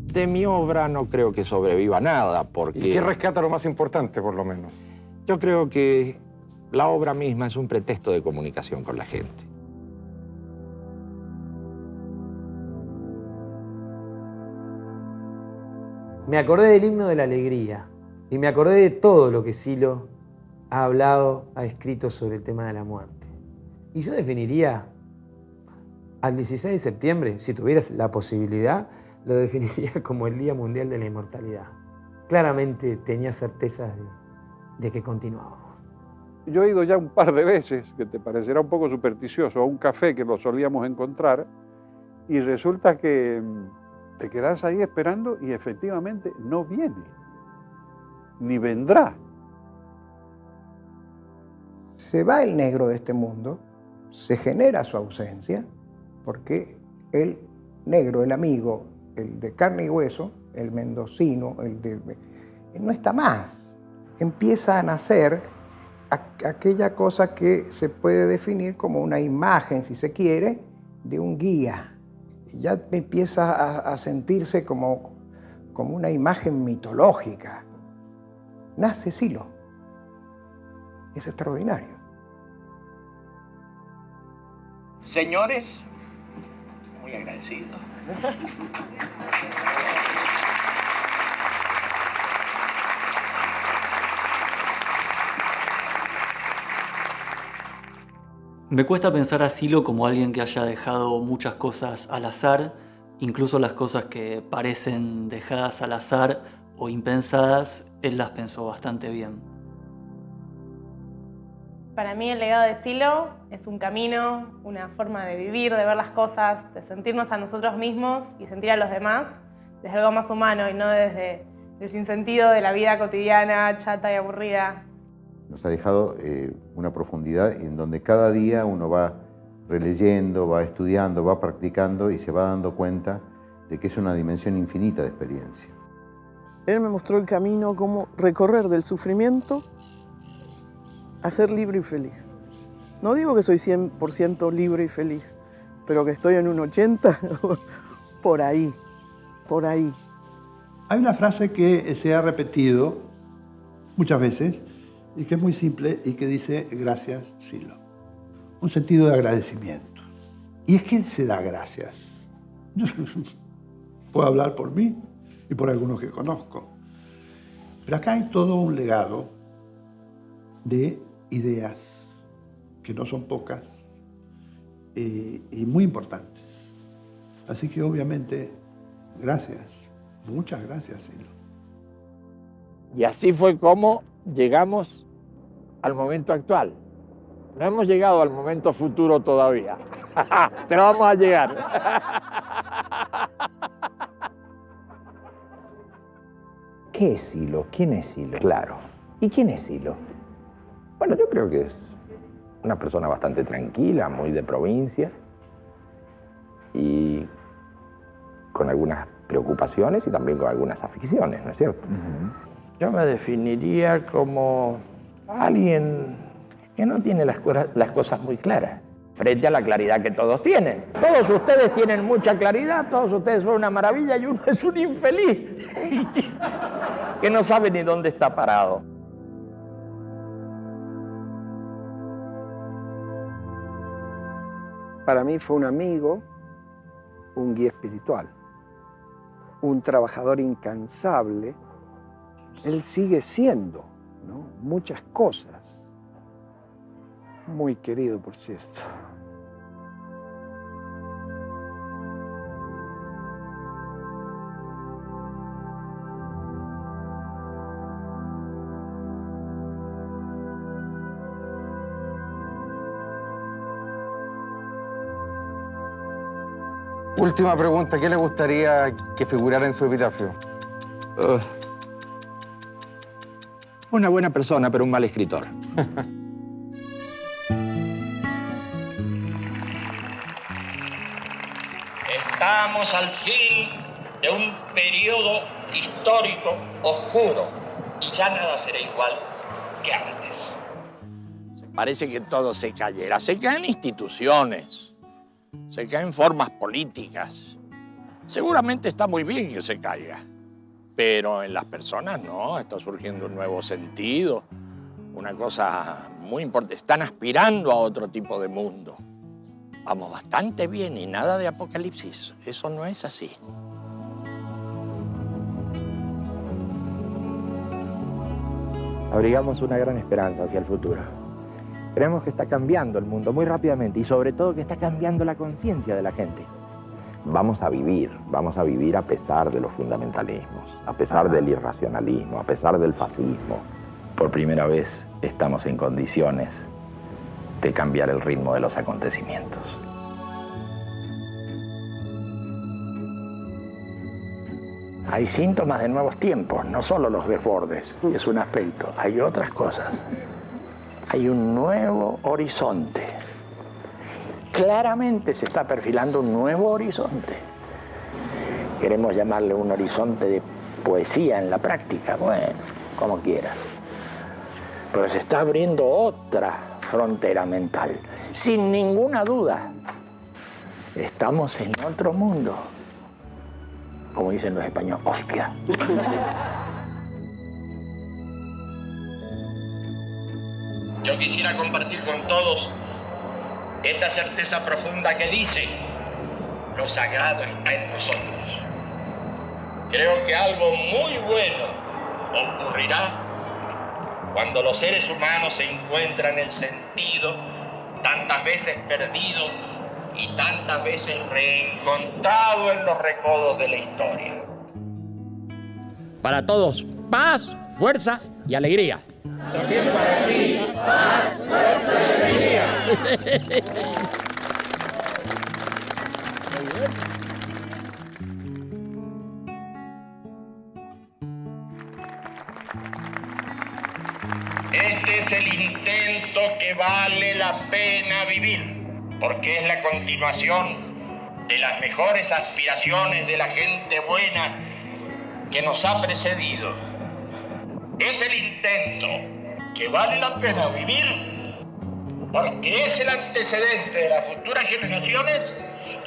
De mi obra no creo que sobreviva nada, porque... ¿Y qué rescata lo más importante, por lo menos? Yo creo que la obra misma es un pretexto de comunicación con la gente. Me acordé del himno de la alegría y me acordé de todo lo que Silo ha hablado, ha escrito sobre el tema de la muerte. Y yo definiría al 16 de septiembre, si tuvieras la posibilidad, lo definiría como el Día Mundial de la Inmortalidad. Claramente tenía certeza de que continuábamos. Yo he ido ya un par de veces, que te parecerá un poco supersticioso, a un café que lo solíamos encontrar y resulta que te quedas ahí esperando y efectivamente no viene, ni vendrá. Se va el negro de este mundo, se genera su ausencia, porque el negro, el amigo, el de carne y hueso, el mendocino, no está más. Empieza a nacer aquella cosa que se puede definir como una imagen, si se quiere, de un guía. Ya empieza a sentirse como una imagen mitológica. Nace Silo. Es extraordinario. Señores, muy agradecido. Me cuesta pensar a Silo como alguien que haya dejado muchas cosas al azar, incluso las cosas que parecen dejadas al azar o impensadas, él las pensó bastante bien. Para mí el legado de Silo es un camino, una forma de vivir, de ver las cosas, de sentirnos a nosotros mismos y sentir a los demás desde algo más humano y no desde el sinsentido de la vida cotidiana, chata y aburrida. Nos ha dejado una profundidad en donde cada día uno va releyendo, va estudiando, va practicando y se va dando cuenta de que es una dimensión infinita de experiencia. Él me mostró el camino, cómo recorrer del sufrimiento a ser libre y feliz. No digo que soy 100% libre y feliz, pero que estoy en un 80%, por ahí, por ahí. Hay una frase que se ha repetido muchas veces y que es muy simple y que dice gracias, Silo. Un sentido de agradecimiento. Y es que se da gracias. Yo puedo hablar por mí y por algunos que conozco. Pero acá hay todo un legado de ideas que no son pocas y muy importantes. Así que obviamente, gracias, muchas gracias, Silo. Y así fue como llegamos al momento actual. No hemos llegado al momento futuro todavía, pero vamos a llegar. ¿Qué es Silo? ¿Quién es Silo? Claro. ¿Y quién es Silo? Bueno, yo creo que es una persona bastante tranquila, muy de provincia y con algunas preocupaciones y también con algunas aficiones, ¿no es cierto? Yo me definiría como alguien que no tiene las cosas muy claras, frente a la claridad que todos tienen. Todos ustedes tienen mucha claridad, todos ustedes son una maravilla y uno es un infeliz que no sabe ni dónde está parado. Para mí fue un amigo, un guía espiritual, un trabajador incansable. Él sigue siendo, ¿no?, muchas cosas. Muy querido, por cierto. Última pregunta, ¿qué le gustaría que figurara en su epitafio? Una buena persona, pero un mal escritor. Estamos al fin de un periodo histórico oscuro y ya nada será igual que antes. Parece que todo se cayera. Se caen instituciones, se caen formas políticas. Seguramente está muy bien que se caiga, pero en las personas no, está surgiendo un nuevo sentido, una cosa muy importante. Están aspirando a otro tipo de mundo. Vamos bastante bien y nada de apocalipsis. Eso no es así. Abrigamos una gran esperanza hacia el futuro. Creemos que está cambiando el mundo muy rápidamente y sobre todo que está cambiando la conciencia de la gente. Vamos a vivir a pesar de los fundamentalismos, a pesar del irracionalismo, a pesar del fascismo. Por primera vez estamos en condiciones de cambiar el ritmo de los acontecimientos. Hay síntomas de nuevos tiempos, no solo los desbordes, es un aspecto, hay otras cosas. Hay un nuevo horizonte. Claramente se está perfilando un nuevo horizonte. Queremos llamarle un horizonte de poesía en la práctica, bueno, como quieras. Pero se está abriendo otra frontera mental, sin ninguna duda. Estamos en otro mundo, como dicen los españoles, hostia. Yo quisiera compartir con todos esta certeza profunda que dice: lo sagrado está en nosotros. Creo que algo muy bueno ocurrirá cuando los seres humanos se encuentran el sentido, tantas veces perdido y tantas veces reencontrado en los recodos de la historia. Para todos, paz, fuerza y alegría. También para ti, paz, fuerza y alegría. Este es el intento que vale la pena vivir, porque es la continuación de las mejores aspiraciones de la gente buena que nos ha precedido. Es el intento que vale la pena vivir, porque es el antecedente de las futuras generaciones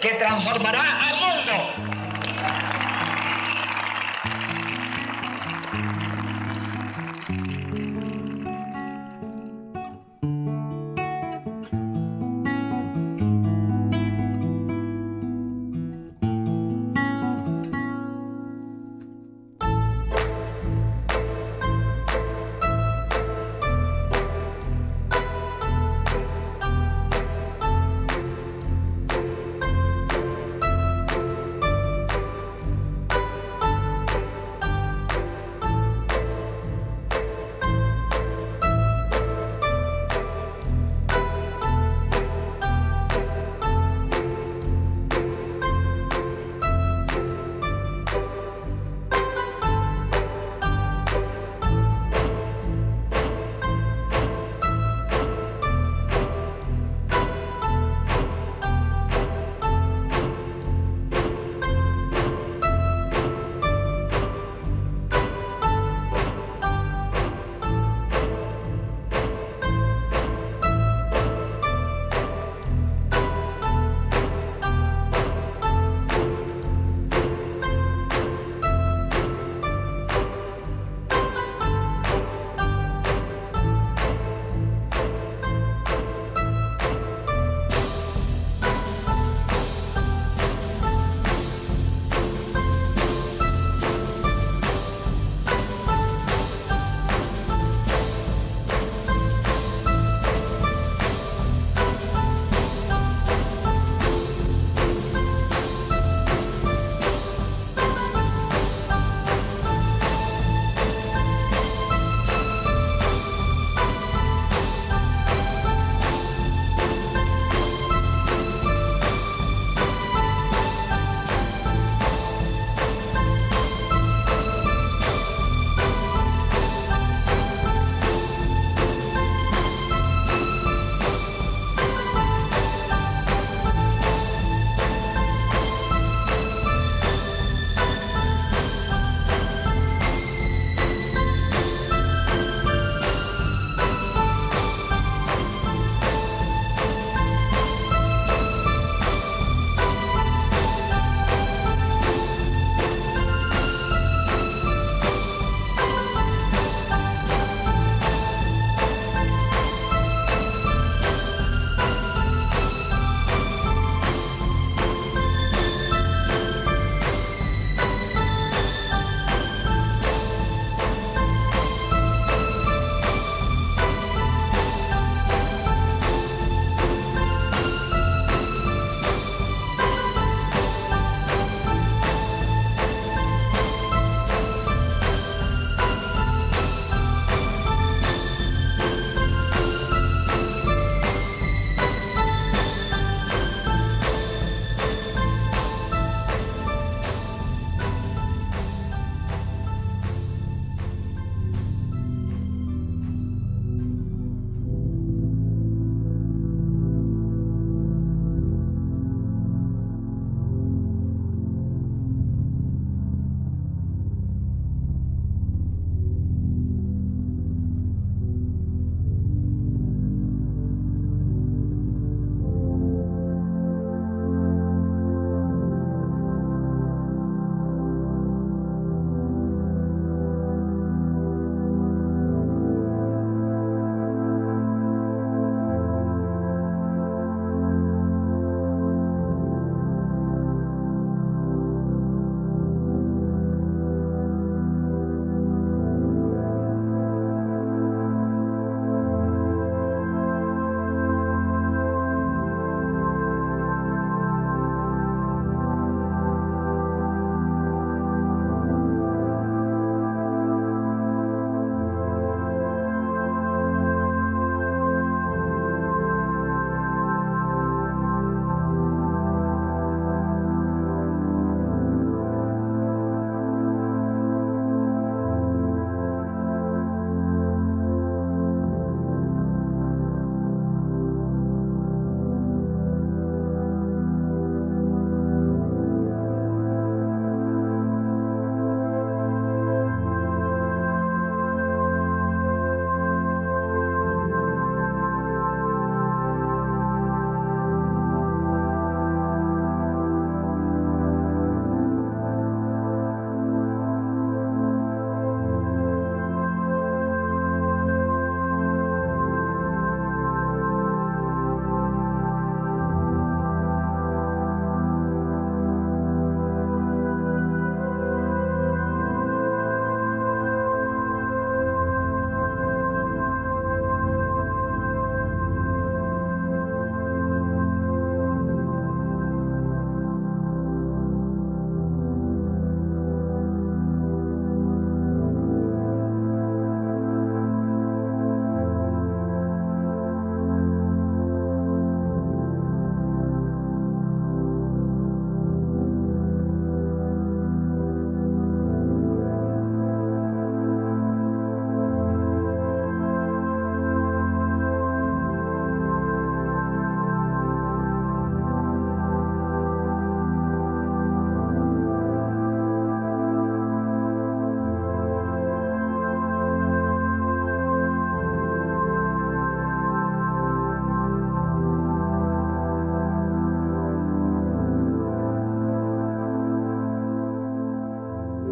que transformará al mundo.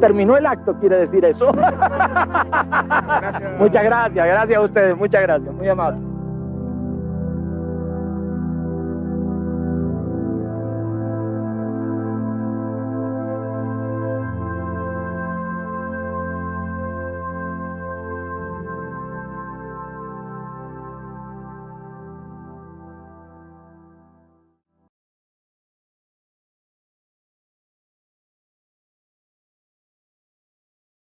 terminó el acto, quiere decir eso. Muchas gracias a ustedes, muchas gracias, muy amable.